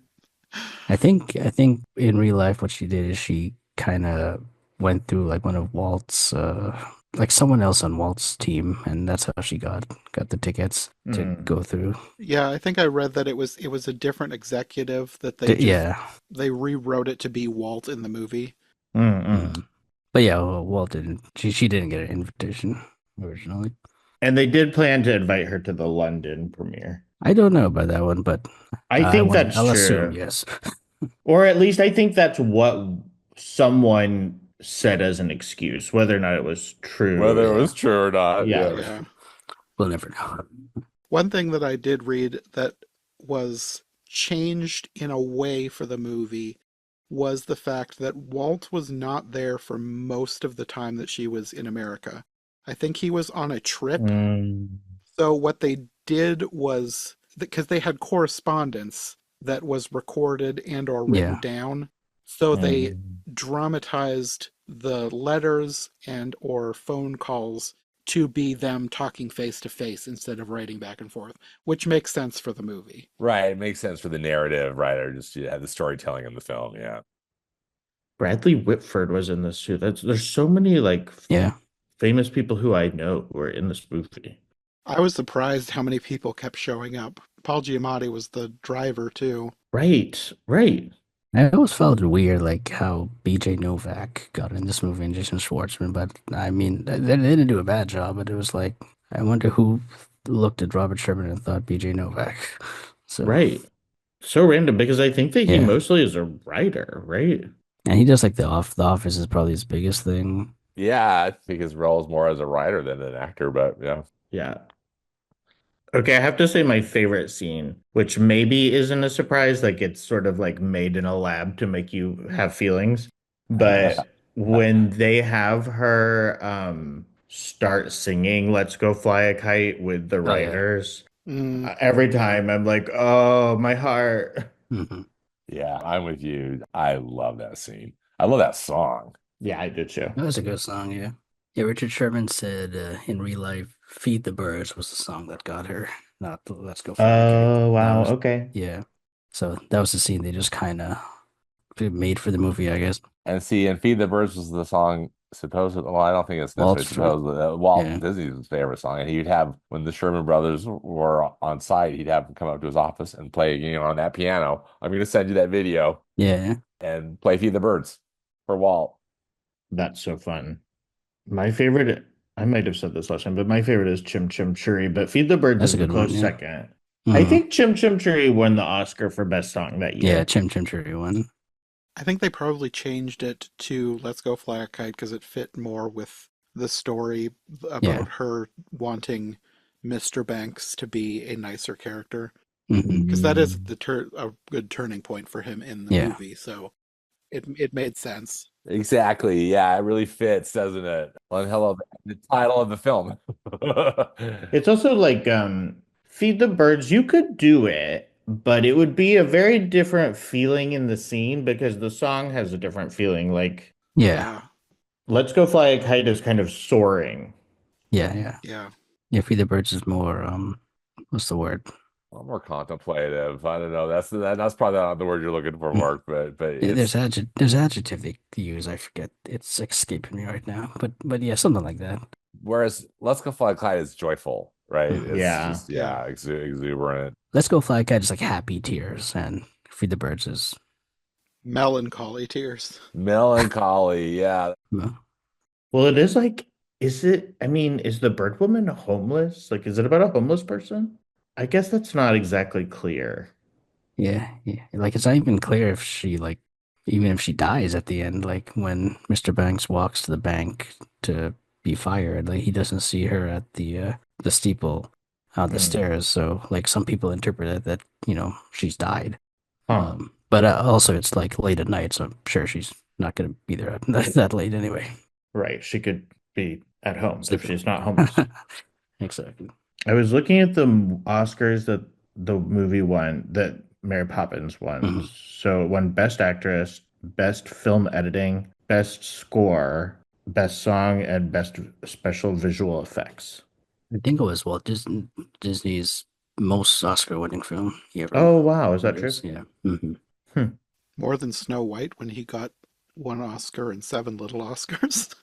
I think in real life what she did is she kind of went through like one of Walt's like someone else on Walt's team, and that's how she got the tickets to go through. Yeah, I think I read that it was a different executive that they rewrote it to be Walt in the movie. But yeah, Walt didn't. She didn't get an invitation originally. And they did plan to invite her to the London premiere. I don't know about that one, but I think that's I'll true. assume yes. Or at least I think that's what someone said as an excuse, whether or not it was true. Whether it was true or not. Yeah. We'll never know. One thing that I did read that was changed in a way for the movie was the fact that Walt was not there for most of the time that she was in America. I think he was on a trip. So what they did was, because they had correspondence that was recorded and or written down, so they dramatized the letters and or phone calls to be them talking face to face instead of writing back and forth, which makes sense for the movie. Right. It makes sense for the narrative, right? Or just the storytelling in the film. Yeah. Bradley Whitford was in this too. There's so many like famous people who I know who are in this movie. I was surprised how many people kept showing up. Paul Giamatti was the driver too. Right. I always felt it weird, like how B.J. Novak got in this movie and Jason Schwartzman, but I mean, they didn't do a bad job, but it was like, I wonder who looked at Robert Sherman and thought B.J. Novak. So Right. So random because I think that he mostly is a writer, right? And he does like the Office is probably his biggest thing. Yeah, I think his role is more as a writer than an actor, but yeah. Yeah. Okay, I have to say my favorite scene, which maybe isn't a surprise, like it's sort of like made in a lab to make you have feelings. But when they have her start singing Let's Go Fly a Kite with the Oh yeah. writers, Mm, every time I'm like, oh, my heart. Hmm. Yeah, I'm with you. I love that scene. I love that song. Yeah, I did too. That was a good song, yeah. Yeah, Richard Sherman said in real life, "Feed the Birds" was the song that got her, not the "Let's Go Fly a Kite." Oh, That wow. was, Okay. yeah. So that was the scene they just kind of made for the movie, I guess. And see, and Feed the Birds was the song supposed. Well, I don't think it's necessarily Walt's, supposed. Walt yeah, Disney's favorite song, and he'd have when the Sherman Brothers were on site, he'd have them come up to his office and play, on that piano. I'm going to send you that video yeah. and play Feed the Birds for Walt. That's so fun. My favorite, I might have said this last time, but my favorite is Chim Chim Cherry, but Feed the Birds That's is a a good one, close yeah. second. I Hmm. think Chim Chim Cherry won the Oscar for Best Song that Yeah, year. Chim Chim Cherry one. I think they probably changed it to Let's Go Fly a Kite because it fit more with the story Yeah. about her wanting Mr. Banks to be a nicer character. Hmm. Because that is Mm, a good turning point for him in the Yeah. movie, so it made sense. Exactly. Yeah, it really fits, doesn't it? One hell of the title of the film. It's also like Feed the Birds, you could do it, but it would be a very different feeling in the scene because the song has a different feeling. Like Yeah. Yeah, Let's Go Fly a Kite is kind of soaring. Yeah. Yeah. yeah. Yeah. Feed the Birds is more what's the word? A little more contemplative. I don't know. That's probably not the word you're looking for, Mm. Mark, but Yeah, it's there's adjective they use. I forget. It's escaping me right now. But yeah, something like that. whereas Let's Go Fly Clyde is joyful, right? Hmm. It's Yeah. just Yeah. exuberant. Let's Go Fly Kite is like happy tears, and Feed the Birds is Melancholy tears. Melancholy, yeah. well, Well, it is like, is it, I mean, is the bird woman homeless? Like, is it about a homeless person? I guess that's not exactly clear. yeah, yeah. Like it's not even clear if she like even if she dies at the end. Like when Mr. Banks walks to the bank to be fired, like he doesn't see her at the steeple on the Hmm. stairs. So like some people interpret it that she's died. Huh. But also it's like late at night, so I'm sure she's not gonna be there that late anyway. Right. She could be at home if Sleeping. she's not homeless. Exactly. I was looking at the Oscars that the movie won, that Mary Poppins won. Hmm. So it won Best Actress, Best Film Editing, Best Score, Best Song, and Best Special Visual Effects. I think it was Disney's most Oscar-winning film he ever Oh, wow. Is that true? produced. Yeah. Hmm. Hmm. More than Snow White when he got one Oscar and seven little Oscars.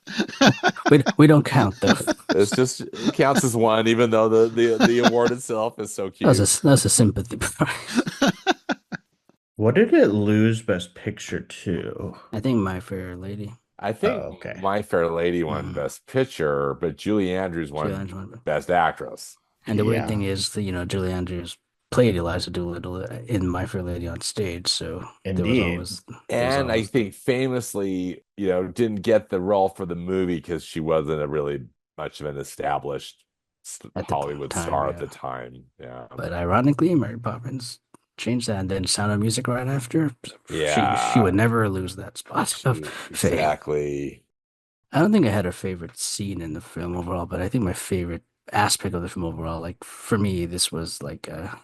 We don't count though. It counts as one, even though the award itself is so cute. That's a sympathy prize. What did it lose Best Picture to? I think My Fair Lady. I Oh, think okay. My Fair Lady won Mm. Best Picture, but Julie Andrews Julie won Andrews won. Best Actress. And the weird Yeah. thing is that Julie Andrews played Eliza Doolittle in My Fair Lady on stage, so Indeed. there was And I always think famously, didn't get the role for the movie because she wasn't a really much of an established at the Hollywood time, star at yeah. the time. Yeah. But ironically, Mary Poppins changed that, and then Sound of Music right after. She Yeah, would never lose that spot of fame. exactly. I don't think I had a favorite scene in the film overall, but I think my favorite aspect of the film overall, like for me, this was like a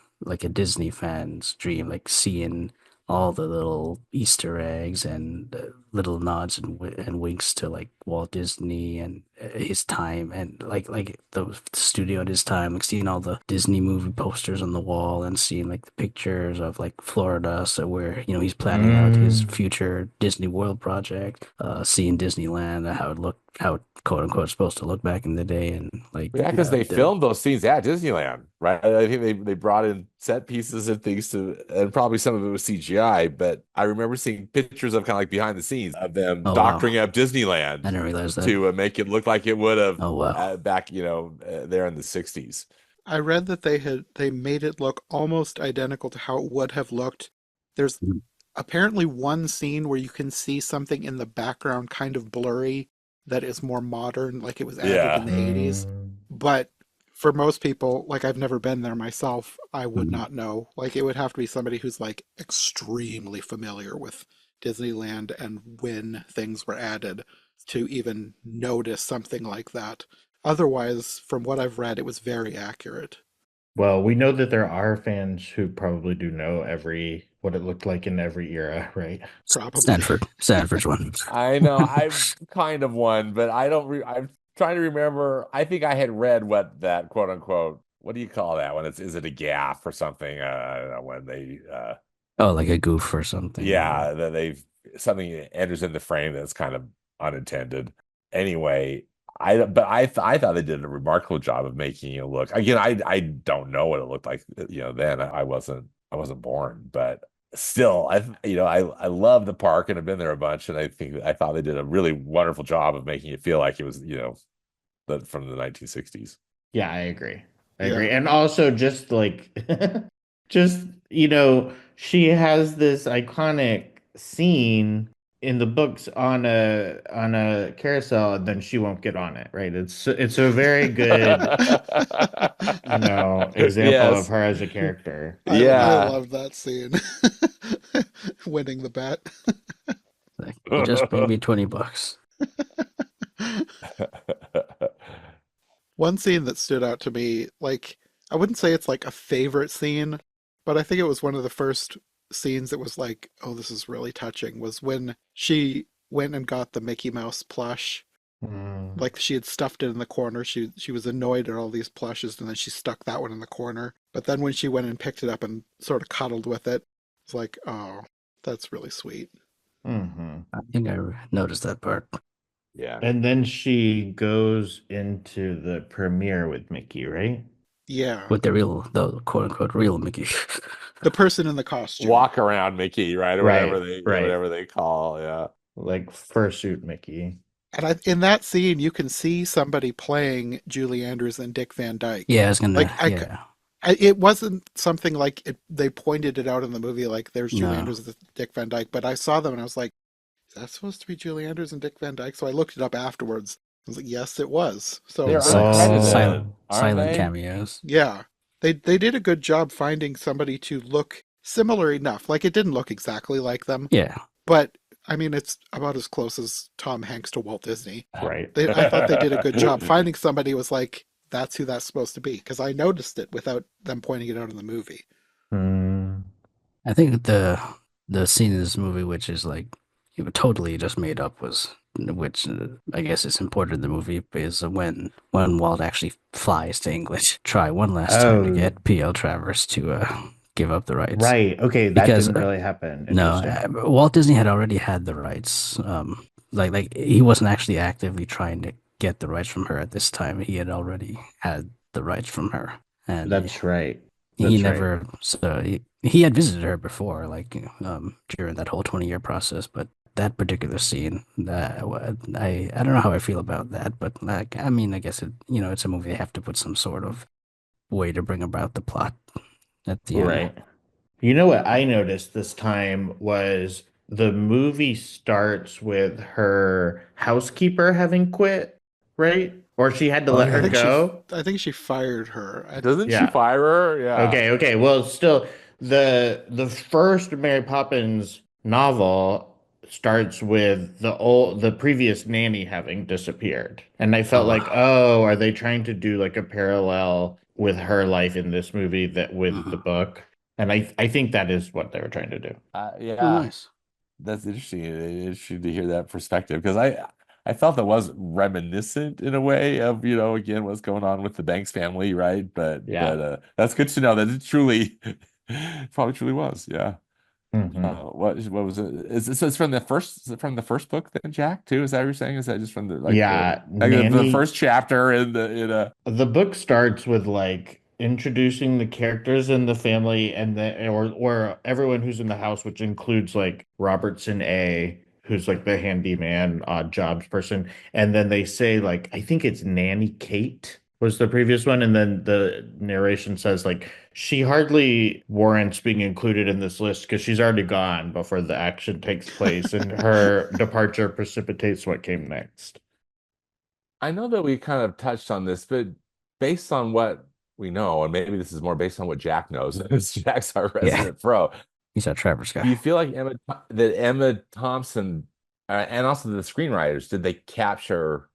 Disney fan's dream, like seeing all the little Easter eggs and little nods and winks to like Walt Disney and his time and like the studio at his time, like seeing all the Disney movie posters on the wall and seeing like the pictures of like Florida, so where he's planning out his Mm, future Disney World project, seeing Disneyland, how it looked, how it quote unquote supposed to look back in the day, and like Yeah, because they the filmed those scenes at Disneyland, right? I think they brought in set pieces and things and probably some of it was CGI, but I remember seeing pictures of kind of like behind the scenes of them oh wow, doctoring up I Disneyland didn't realize that. to make it look like it would have Oh wow. back, there in the 60s. I read that they made it look almost identical to how it would have looked. There's apparently one scene where you can see something in the background kind of blurry that is more modern, like it was added in Yeah. the 80s. But for most people, like I've never been there myself, I would not know. Like it would have to be somebody who's like extremely familiar with Disneyland and when things were added to even notice something like that. Otherwise, from what I've read, it was very accurate. Well, we know that there are fans who probably do know what it looked like in every era, right? Probably. Stanford's one. I know. I'm kind of one, but I don't. I'm trying to remember. I think I had read what that quote unquote. What do you call that when is it a gaff or something? I don't know, when they Oh, like a goof or something. yeah, that they've something enters in the frame that's kind of unintended. Anyway, I thought they did a remarkable job of making it look. Again, I don't know what it looked like, then I wasn't born, but still, I love the park and have been there a bunch, and I thought they did a really wonderful job of making it feel like it was, from the 1960s. Yeah, I agree. I Yeah. agree. And also just like just, she has this iconic scene in the books on a carousel, and then she won't get on it, right? It's a very good, example of Yes. her as a character. I Yeah. love that scene. Winning the bet. Like, you just pay me $20. One scene that stood out to me, like, I wouldn't say it's like a favorite scene, but I think it was one of the first scenes that was like, oh, this is really touching, was when she went and got the Mickey Mouse plush. Like she had stuffed it in the corner. She was annoyed at all these plushes, and then she stuck that one in the corner. But then when she went and picked it up and sort of cuddled with it, it's like, oh, that's really sweet. Mm-hmm. I think I noticed that part. Yeah. And then she goes into the premiere with Mickey, right? Yeah. With the quote unquote real Mickey. The person in the costume. Walk around Mickey, right? Or Right, whatever they call, yeah. Like fursuit Mickey. And in that scene, you can see somebody playing Julie Andrews and Dick Van Dyke. Yeah, I was gonna. Like, yeah. It wasn't something like they pointed it out in the movie, like there's Julie No. Andrews and Dick Van Dyke. But I saw them and I was like, is that supposed to be Julie Andrews and Dick Van Dyke? So I looked it up afterwards. I was like, yes, it was. So They're uncredited, silent aren't they? cameos. yeah, they did a good job finding somebody to look similar enough. Like it didn't look exactly like them, Yeah. but I mean, it's about as close as Tom Hanks to Walt Disney. right? I thought they did a good job finding somebody who was like, that's who that's supposed to be. Because I noticed it without them pointing it out in the movie. I think the scene in this movie, which is like totally just made up, which I guess is important in the movie, is when Walt actually flies to England, try one last time to get P.L. Travers to give up the rights. Right. Okay, that Because, didn't really happen. No, Interesting. Walt Disney had already had the rights. Like he wasn't actually actively trying to get the rights from her at this time. He had already had the rights from her, and That's right. he That's right. never. So he had visited her before, like during that whole 20-year process. But that particular scene, I don't know how I feel about that. But like, I mean, I guess it's a movie. They have to put some sort of way to bring about the plot at the end. Right. You know what I noticed this time was the movie starts with her housekeeper having quit, right? Or she had to let her go. I think she fired her. Doesn't she Yeah. fire her? Yeah. Okay. Well, still, the first Mary Poppins novel starts with the previous nanny having disappeared, and I felt like, oh, are they trying to do like a parallel with her life in this movie that with the book? And I think that is what they were trying to do. Yeah. Oh, nice. That's interesting. Interesting to hear that perspective, because I felt that was reminiscent in a way of, again, what's going on with the Banks family, right? But that's good to know that it probably truly was. Yeah. What was it? So it's from the first book then, Jack, too? Is that what you're saying? Is that just from the the first chapter in the book starts with like introducing the characters in the family and or everyone who's in the house, which includes like Robertson A, who's like the handyman, odd jobs person, and then they say like, I think it's Nanny Kate, was the previous one, and then the narration says like she hardly warrants being included in this list because she's already gone before the action takes place, and her departure precipitates what came next. I know that we kind of touched on this, but based on what we know, and maybe this is more based on what Jack knows, as Jack's our Yeah, resident pro. he's a Travers Do you guy. feel like Emma Thompson and also the screenwriters, did they capture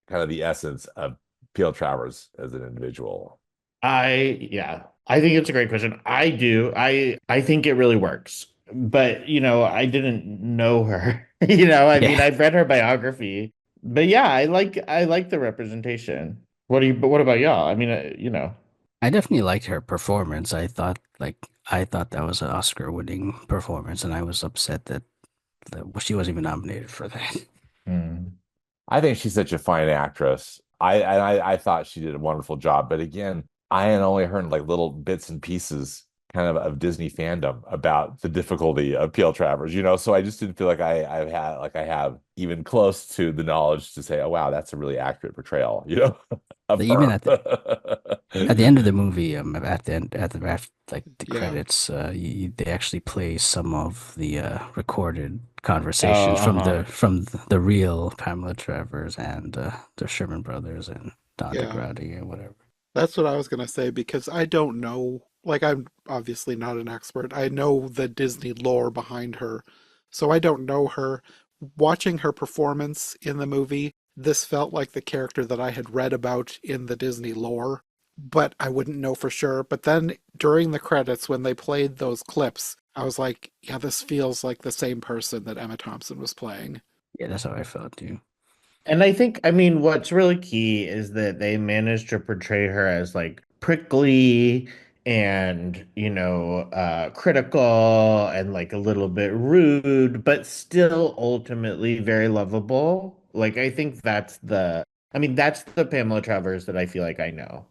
kind of the essence of P.L. Travers as an individual? Yeah, I think it's a great question. I do. I think it really works. But, I didn't know her. I mean, Yeah, I've read her biography. But yeah, I like the representation. But what about y'all? I mean, I definitely liked her performance. I thought that was an Oscar-winning performance, and I was upset that she wasn't even nominated for that. hmm. I think she's such a fine actress. I thought she did a wonderful job, but again, I had only heard like little bits and pieces kind of Disney fandom about the difficulty of P.L. Travers, so I just didn't feel like I have even close to the knowledge to say, oh wow, that's a really accurate portrayal, of Even her. at the end of the movie, at the end, like the Yeah. credits, they actually play some of the recorded Oh, conversations uh-huh. from the real Pamela Travers and the Sherman brothers and Don Yeah. DeGrady and whatever. That's what I was gonna say because I don't know. Like, I'm obviously not an expert. I know the Disney lore behind her, so I don't know her. Watching her performance in the movie, this felt like the character that I had read about in the Disney lore, but I wouldn't know for sure. But then during the credits, when they played those clips, I was like, yeah, this feels like the same person that Emma Thompson was playing. Yeah, that's how I felt too. And I think, I mean, what's really key is that they managed to portray her as like prickly and, critical and like a little bit rude, but still ultimately very lovable. Like, I mean, that's the Pamela Travers that I feel like I know.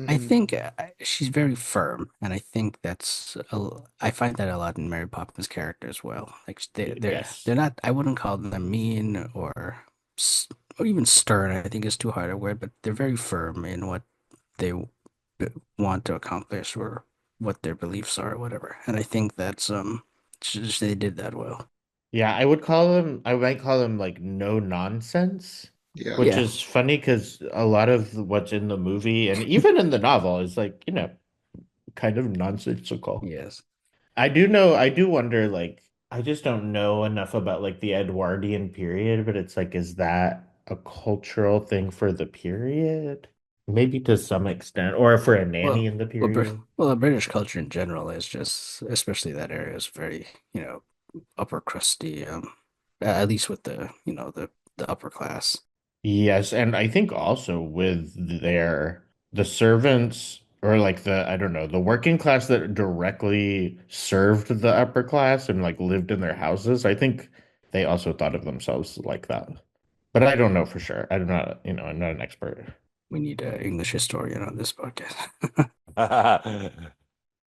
I Hmm. think she's very firm, and I think I find that a lot in Mary Poppins' character as well. Like they're Yes. not. I wouldn't call them mean or even stern. I think is too hard a word, but they're very firm in what they want to accomplish or what their beliefs are or whatever. And I think that's they did that well. Yeah, I might call them like no nonsense, Yeah. which Yeah. is funny because a lot of what's in the movie and even in the novel is like, kind of nonsensical. Yes. I do wonder, like, I just don't know enough about like the Edwardian period, but it's like, is that a cultural thing for the period? Maybe to some extent, or for a nanny Well, in the period. the British culture in general is just, especially that area, is very, upper crusty. At least with the upper class. Yes, and I think also with the servants or like I don't know, the working class that directly served the upper class and like lived in their houses, I think they also thought of themselves like that. But I don't know for sure. I'm not an expert. We need an English historian on this podcast.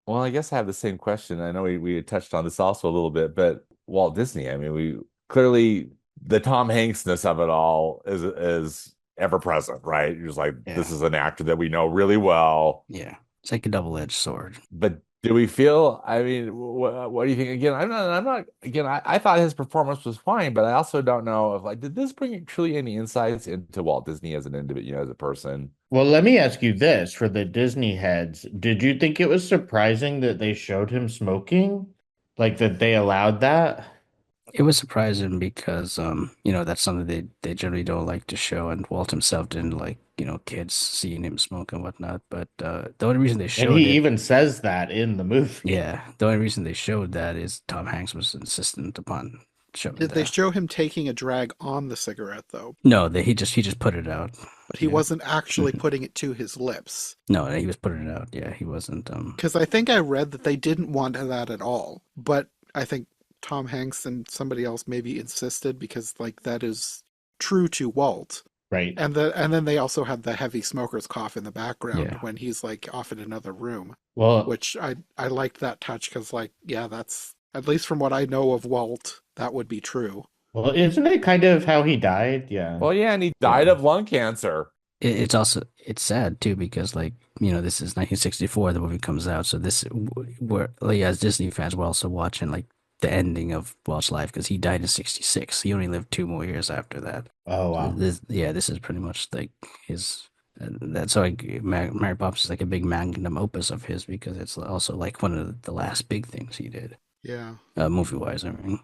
Well, I guess I have the same question. I know we touched on this also a little bit, but Walt Disney, I mean, we clearly the Tom Hanksness of it all is ever present, right? You're just like, this Yeah, is an actor that we know really well. yeah. It's like a double-edged sword. But do we feel, I mean, what do you think? Again, again, I thought his performance was fine, but I also don't know if like, did this bring truly any insights into Walt Disney as an individual, as a person? Well, let me ask you this for the Disney heads. Did you think it was surprising that they showed him smoking? Like that they allowed that? It was surprising because that's something they generally don't like to show, and Walt himself didn't like, kids seeing him smoke and whatnot. But the only reason they And showed he it, even says that in the movie. yeah, the only reason they showed that is Tom Hanks was insistent upon showing Did they that. show him taking a drag on the cigarette though? No, he just put it out. But he Yeah. wasn't actually Mhm. putting it to his lips. No, he was putting it out. Yeah, he wasn't. Because I think I read that they didn't want that at all. But I think Tom Hanks and somebody else maybe insisted because like that is true to Walt. Right. And then they also had the heavy smoker's cough in the background Yeah. when he's like off in another room, Well, which I liked that touch because like yeah, that's at least from what I know of Walt, that would be true. well, isn't it kind of how he died? Yeah. Well, yeah, and he died Yeah. of lung cancer. it's sad too because like this is 1964 the movie comes out, so we're like as Disney fans we're also watching like the ending of Walt's life because he died in 66. He only lived 2 more years after that. Oh So wow. this is pretty much like his. That's why Mary Poppins is like a big magnum opus of his because it's also like one of the last big things he did, Yeah. movie wise. I mean,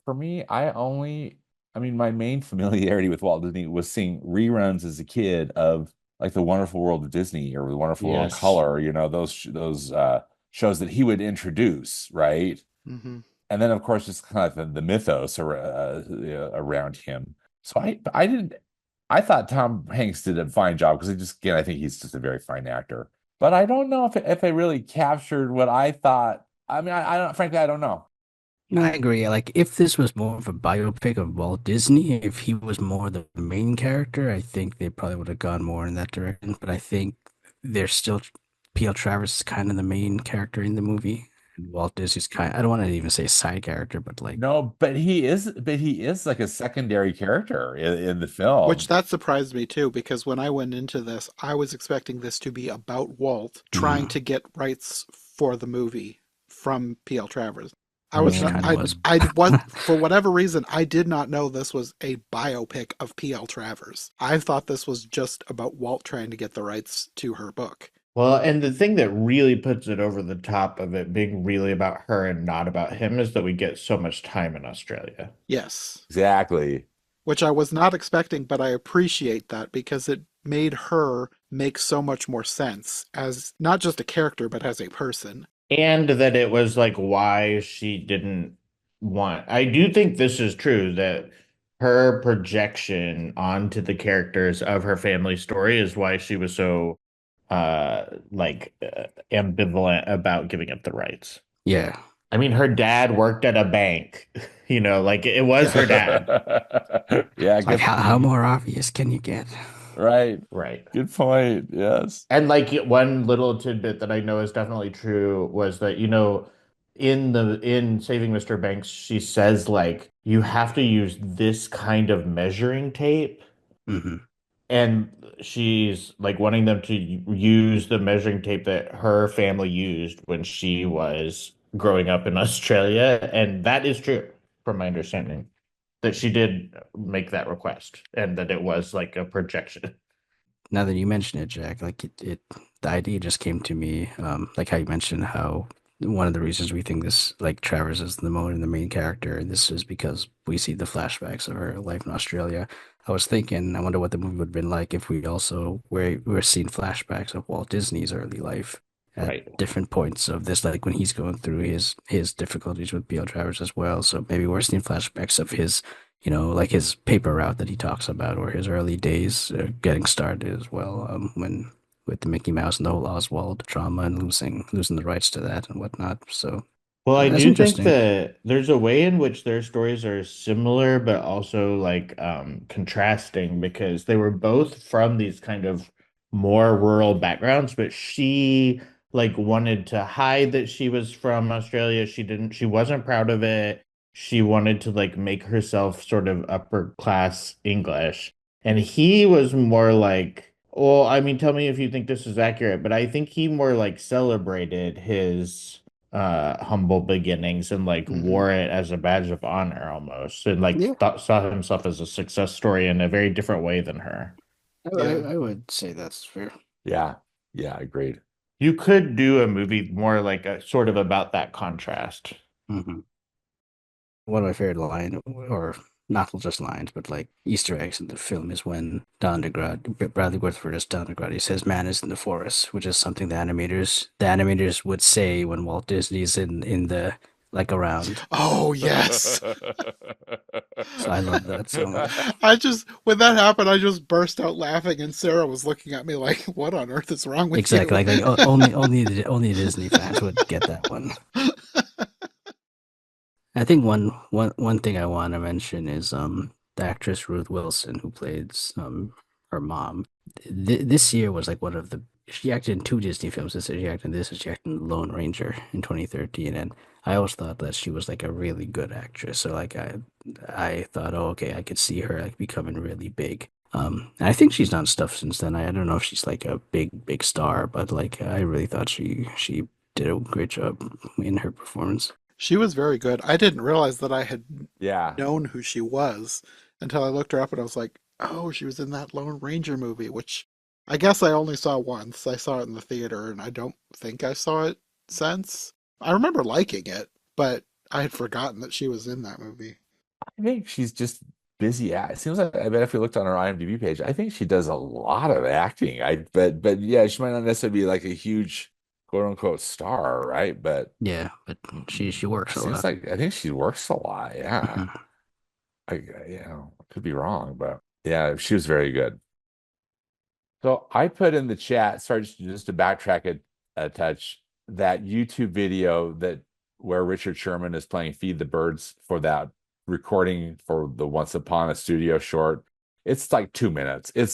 For me, I mean, my main familiarity with Walt Disney was seeing reruns as a kid of like The Wonderful World of Disney or The Wonderful World of Yes. Color, those shows that he would introduce, right? Hmm. And then, of course, just kind of the mythos around him. So I thought Tom Hanks did a fine job because again, I think he's just a very fine actor. But I don't know if they really captured what I thought. I mean, I don't, frankly, I don't know. no, I agree. Like, if this was more of a biopic of Walt Disney, if he was more the main character, I think they probably would have gone more in that direction. But I think they're still, P.L. Travers is kind of the main character in the movie. And Walt Disney's I don't want to even say side character, but like, No, but he is like a secondary character in the film. Which that surprised me too, because when I went into this, I was expecting this to be about Walt trying mm, to get rights for the movie from P.L. Travers. I was which not, kind of was. I was, for whatever reason, I did not know this was a biopic of P.L. Travers. I thought this was just about Walt trying to get the rights to her book. Well, and the thing that really puts it over the top of it being really about her and not about him is that we get so much time in Australia. Yes. Exactly. Which I was not expecting, but I appreciate that because it made her make so much more sense as not just a character, but as a person. And that it was like why she didn't want. I do think this is true that her projection onto the characters of her family story is why she was so ambivalent about giving up the rights. Yeah. I mean, her dad worked at a bank, like it was her dad. Yeah, It's like, good. how more obvious can you get? Right. Right. Good point. Yes. And like one little tidbit that I know is definitely true was that, in Saving Mr. Banks, she says like you have to use this kind of measuring tape. Hmm. And she's like wanting them to use the measuring tape that her family used when she was growing up in Australia. And that is true, from my understanding, that she did make that request and that it was like a projection. Now that you mention it, Jack, like the idea just came to me, like how you mentioned how one of the reasons we think this, like Travers is the main character, and this is because we see the flashbacks of her life in Australia. I was thinking, I wonder what the movie would have been like if we also were seeing flashbacks of Walt Disney's early life at Right. different points of this, like when he's going through his difficulties with P.L. Travers as well. So maybe we're seeing flashbacks of his like his paper route that he talks about, or his early days getting started as well, when with the Mickey Mouse and the whole Oswald drama and losing the rights to that and whatnot. So Well, I that's do think interesting. that there's a way in which their stories are similar, but also like contrasting because they were both from these kind of more rural backgrounds, but she like wanted to hide that she was from Australia. She wasn't proud of it. She wanted to like make herself sort of upper class English. And he was more like, well, I mean, tell me if you think this is accurate, but I think he more like celebrated his humble beginnings and like Hmm. wore it as a badge of honor almost and like Yeah, saw himself as a success story in a very different way than her. Yeah. I would say that's fair. Yeah. Yeah, agreed. You could do a movie more like a sort of about that contrast. Hmm. One of my favorite line, or not just lines, but like Easter eggs in the film is when Don DeGrod, Bradley Whitford as Don DeGrod, he says, "Man is in the forest," which is something the animators would say when Walt Disney's in the like around. Oh, yes. So I love that so much. When that happened, I just burst out laughing, and Sarah was looking at me like, what on earth is wrong with Exactly, you? only Disney fans would get that one. I think one thing I want to mention is the actress Ruth Wilson who played her mom. This year was like one of the she acted in two Disney films. This year she acted in this, and she acted in Lone Ranger in 2013. And I always thought that she was like a really good actress. So like I thought, oh okay, I could see her like becoming really big. I think she's done stuff since then. I don't know if she's like a big star, but like I really thought she did a great job in her performance. She was very good. I didn't realize that I had Yeah. known who she was until I looked her up and I was like, oh, she was in that Lone Ranger movie, which I guess I only saw once. I saw it in the theater and I don't think I saw it since. I remember liking it, but I had forgotten that she was in that movie. I think she's just busy. It seems like I bet if we looked on her IMDb page, I think she does a lot of acting. But yeah, she might not necessarily be like a huge quote unquote star, right? But Yeah, but she works a seems lot. like I think she works a lot. Yeah. Mhm. I could be wrong, but yeah, she was very good. So I put in the chat, sorry, just to backtrack a touch, that YouTube video that where Richard Sherman is playing Feed the Birds for that recording for the Once Upon a Studio short. It's like 2 minutes. I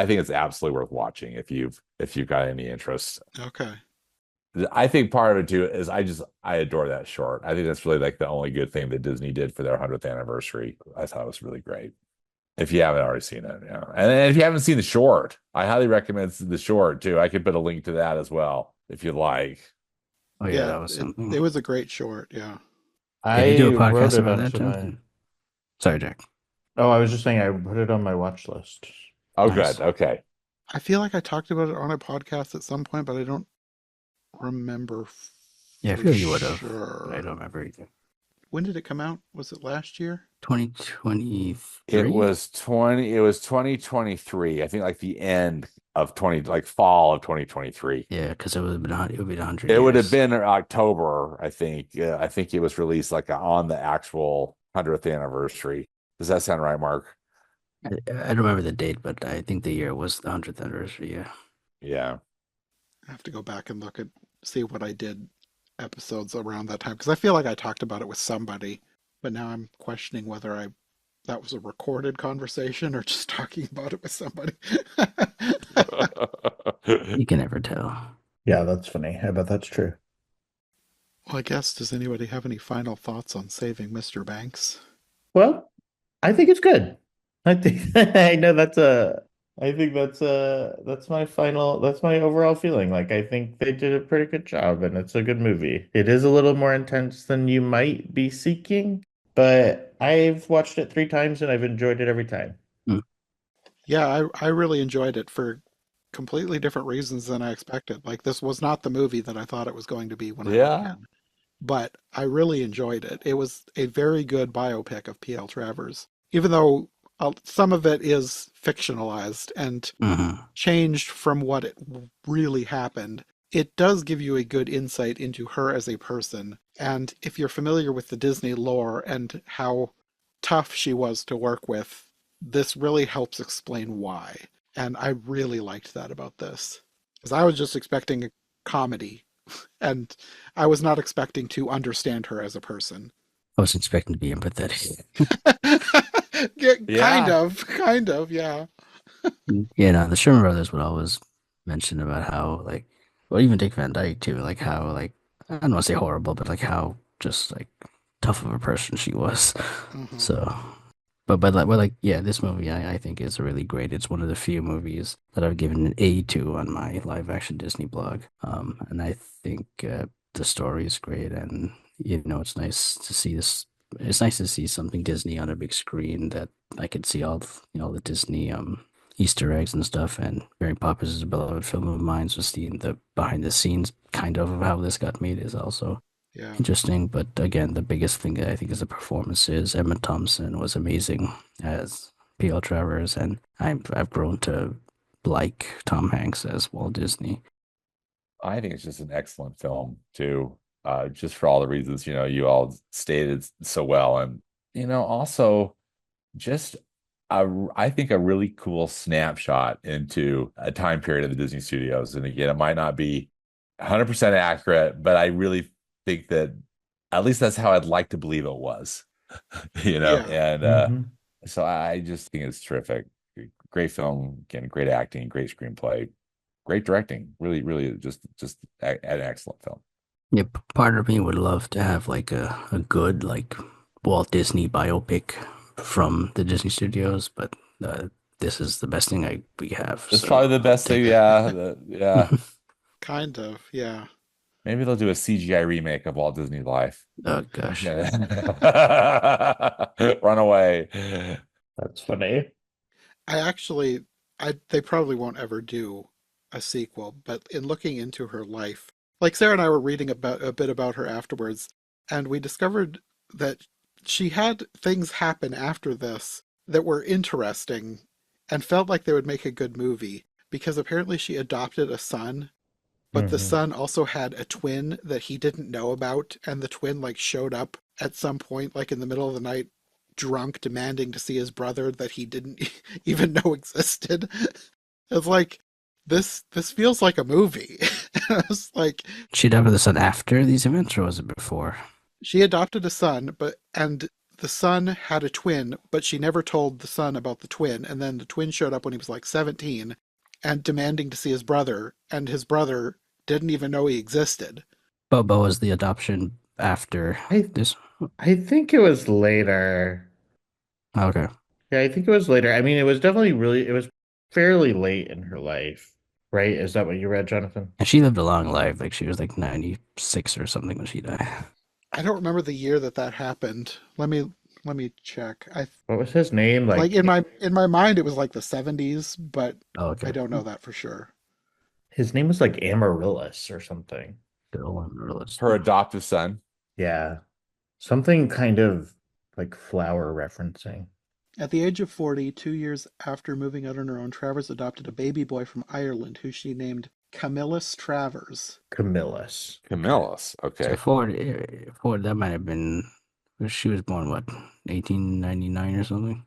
think it's absolutely worth watching if you've got any interest. Okay. I think part of it too is I adore that short. I think that's really like the only good thing that Disney did for their 100th anniversary. I thought it was really great. If you haven't already seen it, yeah. And if you haven't seen the short, I highly recommend the short too. I could put a link to that as well if you'd like. Oh yeah, Yeah, that was something. it was a great short. Yeah. Yeah, you do a I wrote podcast it about that, onto my. Jonathan? Sorry, Jack. Oh, I was just saying I put it on my watch list. Oh, Nice. good. Okay. I feel like I talked about it on a podcast at some point, but I don't remember Yeah, I for feel you would have. sure. I don't remember either. When did it come out? Was it last year? 2023. It was 2023. I think like the end of 20, like fall of 2023. Yeah, because it would be 100 It would have years. been October, I think. I think it was released like on the actual 100th anniversary. Does that sound right, Mark? I don't remember the date, but I think the year was the 100th anniversary. Yeah. Yeah. I have to go back and see what I did episodes around that time because I feel like I talked about it with somebody, but now I'm questioning whether that was a recorded conversation or just talking about it with somebody. You can never tell. Yeah, that's funny. I bet that's true. Well, I guess, does anybody have any final thoughts on Saving Mr. Banks? Well, I think it's good. I think I know I think that's my overall feeling. Like I think they did a pretty good job and it's a good movie. It is a little more intense than you might be seeking, but I've watched it 3 times and I've enjoyed it every time. Yeah, I really enjoyed it for completely different reasons than I expected. Like this was not the movie that I thought it was going to be when I went Yeah. in, but I really enjoyed it. It was a very good biopic of P.L. Travers, even though some of it is fictionalized and changed from what it really happened. It does give you a good insight into her as a person. And if you're familiar with the Disney lore and how tough she was to work with, this really helps explain why. And I really liked that about this. Because I was just expecting a comedy, and I was not expecting to understand her as a person. I was expecting to be empathetic. Yeah, kind of, yeah. Yeah, no, the Sherman brothers would always mention about how, like, well, even Dick Van Dyke too, like how, like, I don't want to say horrible, but like how just like tough of a person she was. Mhm. So, yeah, this movie I think is really great. It's one of the few movies that I've given an A to on my live action Disney blog. And I think the story is great, and it's nice to see this. It's nice to see something Disney on a big screen that I could see all the Disney Easter eggs and stuff. And Mary Poppins is a beloved film of mine, so seeing the behind the scenes kind of how this got made is also Yeah. interesting. But again, the biggest thing that I think is the performances. Emma Thompson was amazing as P.L. Travers, and I've grown to like Tom Hanks as Walt Disney. I think it's just an excellent film too. Just for all the reasons, you all stated so well. And, also just I think a really cool snapshot into a time period of the Disney studios. And again, it might not be 100% accurate, but I really think that at least that's how I'd like to believe it was, Yeah. and so I just think it's terrific. Great film, again, great acting, great screenplay, great directing. Really, really just an excellent film. Yeah, part of me would love to have like a good like Walt Disney biopic from the Disney studios, but this is the best thing we have. It's So probably the best take thing. it. Yeah. Kind of, yeah. Maybe they'll do a CGI remake of Walt Disney's life. Oh gosh. Run away. That's funny. They probably won't ever do a sequel, but in looking into her life, like Sarah and I were reading about a bit about her afterwards, and we discovered that she had things happen after this that were interesting and felt like they would make a good movie, because apparently she adopted a son, but the son also had a twin that he didn't know about, and the twin like showed up at some point, like in the middle of the night, drunk, demanding to see his brother that he didn't even know existed. It's like, this feels like a movie. I was like, She adopted the son after these events, or was it before? she adopted a son, and the son had a twin, but she never told the son about the twin, and then the twin showed up when he was like 17 and demanding to see his brother, and his brother didn't even know he existed. But was the adoption after this? I think it was later. Okay. Yeah, I think it was later. I mean, it was fairly late in her life, right? Is that what you read, Jonathan? And she lived a long life. Like she was like 96 or something when she died. I don't remember the year that happened. Let me check. What was his name? Like in my mind it was like the 70s, but Oh, okay. I don't know that for sure. His name was like Amaryllis or something. Her adoptive son. Yeah. Something kind of like flower referencing. At the age of 40, 2 years after moving out on her own, Travers adopted a baby boy from Ireland who she named Camillus Travers. Camillus. Okay. So Ford, that might have been, she was born what, 1899 or something?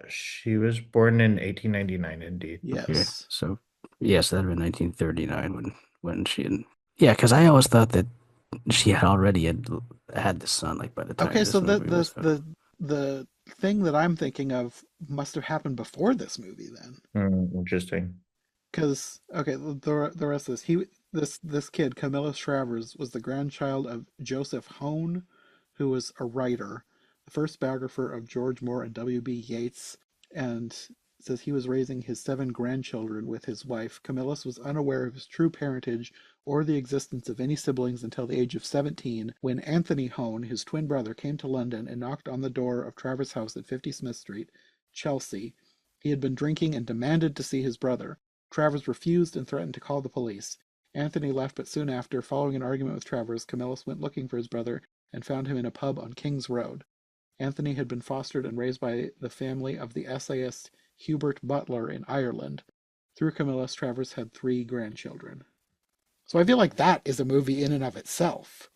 She was born in 1899, indeed. Yes. Okay. So yes, that'd have been 1939 when she had, yeah, because I always thought that she had already had the son like by the time. Okay, so the the thing that I'm thinking of must have happened before this movie then. Interesting. Because the rest of this kid, Camillus Travers, was the grandchild of Joseph Hone, who was a writer, the first biographer of George Moore and W.B. Yeats, and says he was raising his 7 grandchildren with his wife. Camillus was unaware of his true parentage or the existence of any siblings until the age of 17, when Anthony Hone, his twin brother, came to London and knocked on the door of Travers' house at 50 Smith Street, Chelsea. He had been drinking and demanded to see his brother. Travers refused and threatened to call the police. Anthony left, but soon after, following an argument with Travers, Camillus went looking for his brother and found him in a pub on King's Road. Anthony had been fostered and raised by the family of the essayist Hubert Butler in Ireland. Through Camillus, Travers had 3 grandchildren. So I feel like that is a movie in and of itself.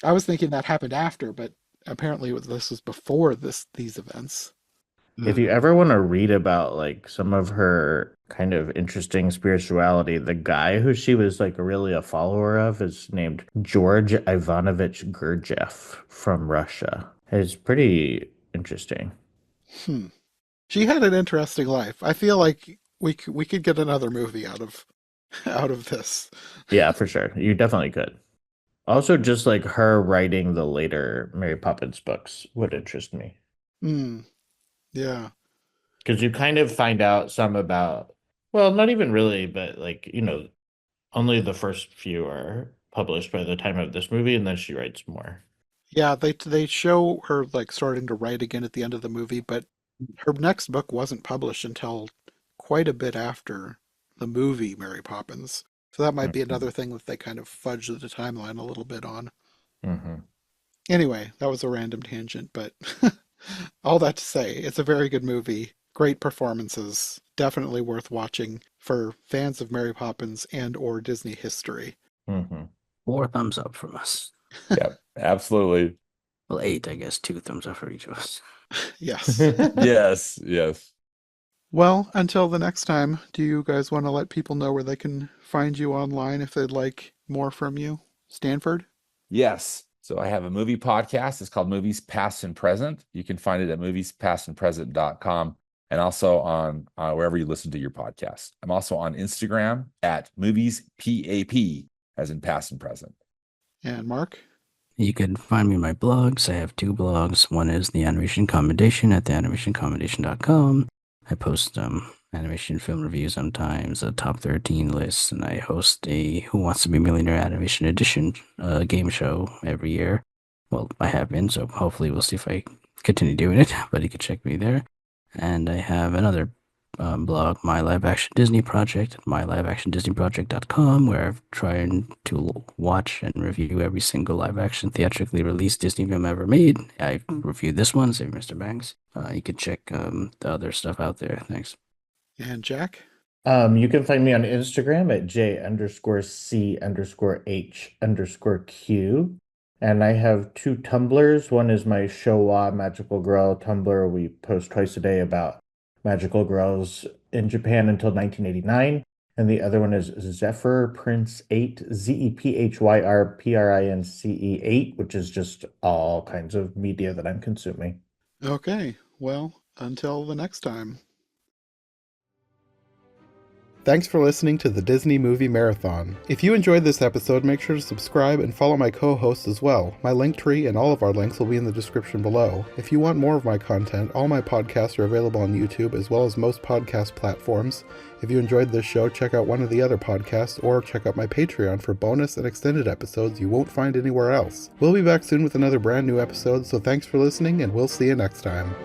I was thinking that happened after, but apparently this was before these events. If you ever want to read about like some of her kind of interesting spirituality, the guy who she was like really a follower of is named George Ivanovich Gurdjieff from Russia. It's pretty interesting. She had an interesting life. I feel like we could get another movie out of this. Yeah, for sure. You definitely could. Also, just like her writing the later Mary Poppins books would interest me. Yeah. Because you kind of find out some about, well, not even really, but like, only the first few are published by the time of this movie, and then she writes more. Yeah, they show her like starting to write again at the end of the movie, but her next book wasn't published until quite a bit after the movie Mary Poppins. So that might be another thing that they kind of fudged the timeline a little bit on. Anyway, that was a random tangent, but all that to say, it's a very good movie. Great performances. Definitely worth watching for fans of Mary Poppins and or Disney history. 4 thumbs up from us. Yeah, absolutely. Well, 8, I guess. 2 thumbs up for each of us. Yes. Yes. Well, until the next time, do you guys want to let people know where they can find you online if they'd like more from you? Stanford? Yes. So I have a movie podcast. It's called Movies Past and Present. You can find it at moviespastandpresent.com and also on wherever you listen to your podcast. I'm also on Instagram at moviespap, as in past and present. And Mark? You can find me in my blogs. I have 2 blogs. One is The Animation Commendation at theanimationcommendation.com. I post animation film reviews sometimes, a top 13 list, and I host a Who Wants to Be a Millionaire Animation Edition game show every year. Well, I have been, so hopefully we'll see if I continue doing it, but you can check me there. And I have another blog, My Live Action Disney Project, at myliveactiondisneyproject.com, where I'm trying to watch and review every single live action theatrically released Disney film ever made. I reviewed this one, Save Mr. Banks. You can check the other stuff out there. Thanks. And Jack? You can find me on Instagram at J_C_H_Q. And I have 2 Tumblrs. One is my Showa Magical Girl Tumblr. We post twice a day about magical girls in Japan until 1989. And the other one is Zephyr Prince 8, ZEPHYRPRINCE 8, which is just all kinds of media that I'm consuming. Okay, well, until the next time. Thanks for listening to the Disney Movie Marathon. If you enjoyed this episode, make sure to subscribe and follow my co-hosts as well. My Linktree and all of our links will be in the description below. If you want more of my content, all my podcasts are available on YouTube as well as most podcast platforms. If you enjoyed this show, check out one of the other podcasts or check out my Patreon for bonus and extended episodes you won't find anywhere else. We'll be back soon with another brand new episode, so thanks for listening and we'll see you next time.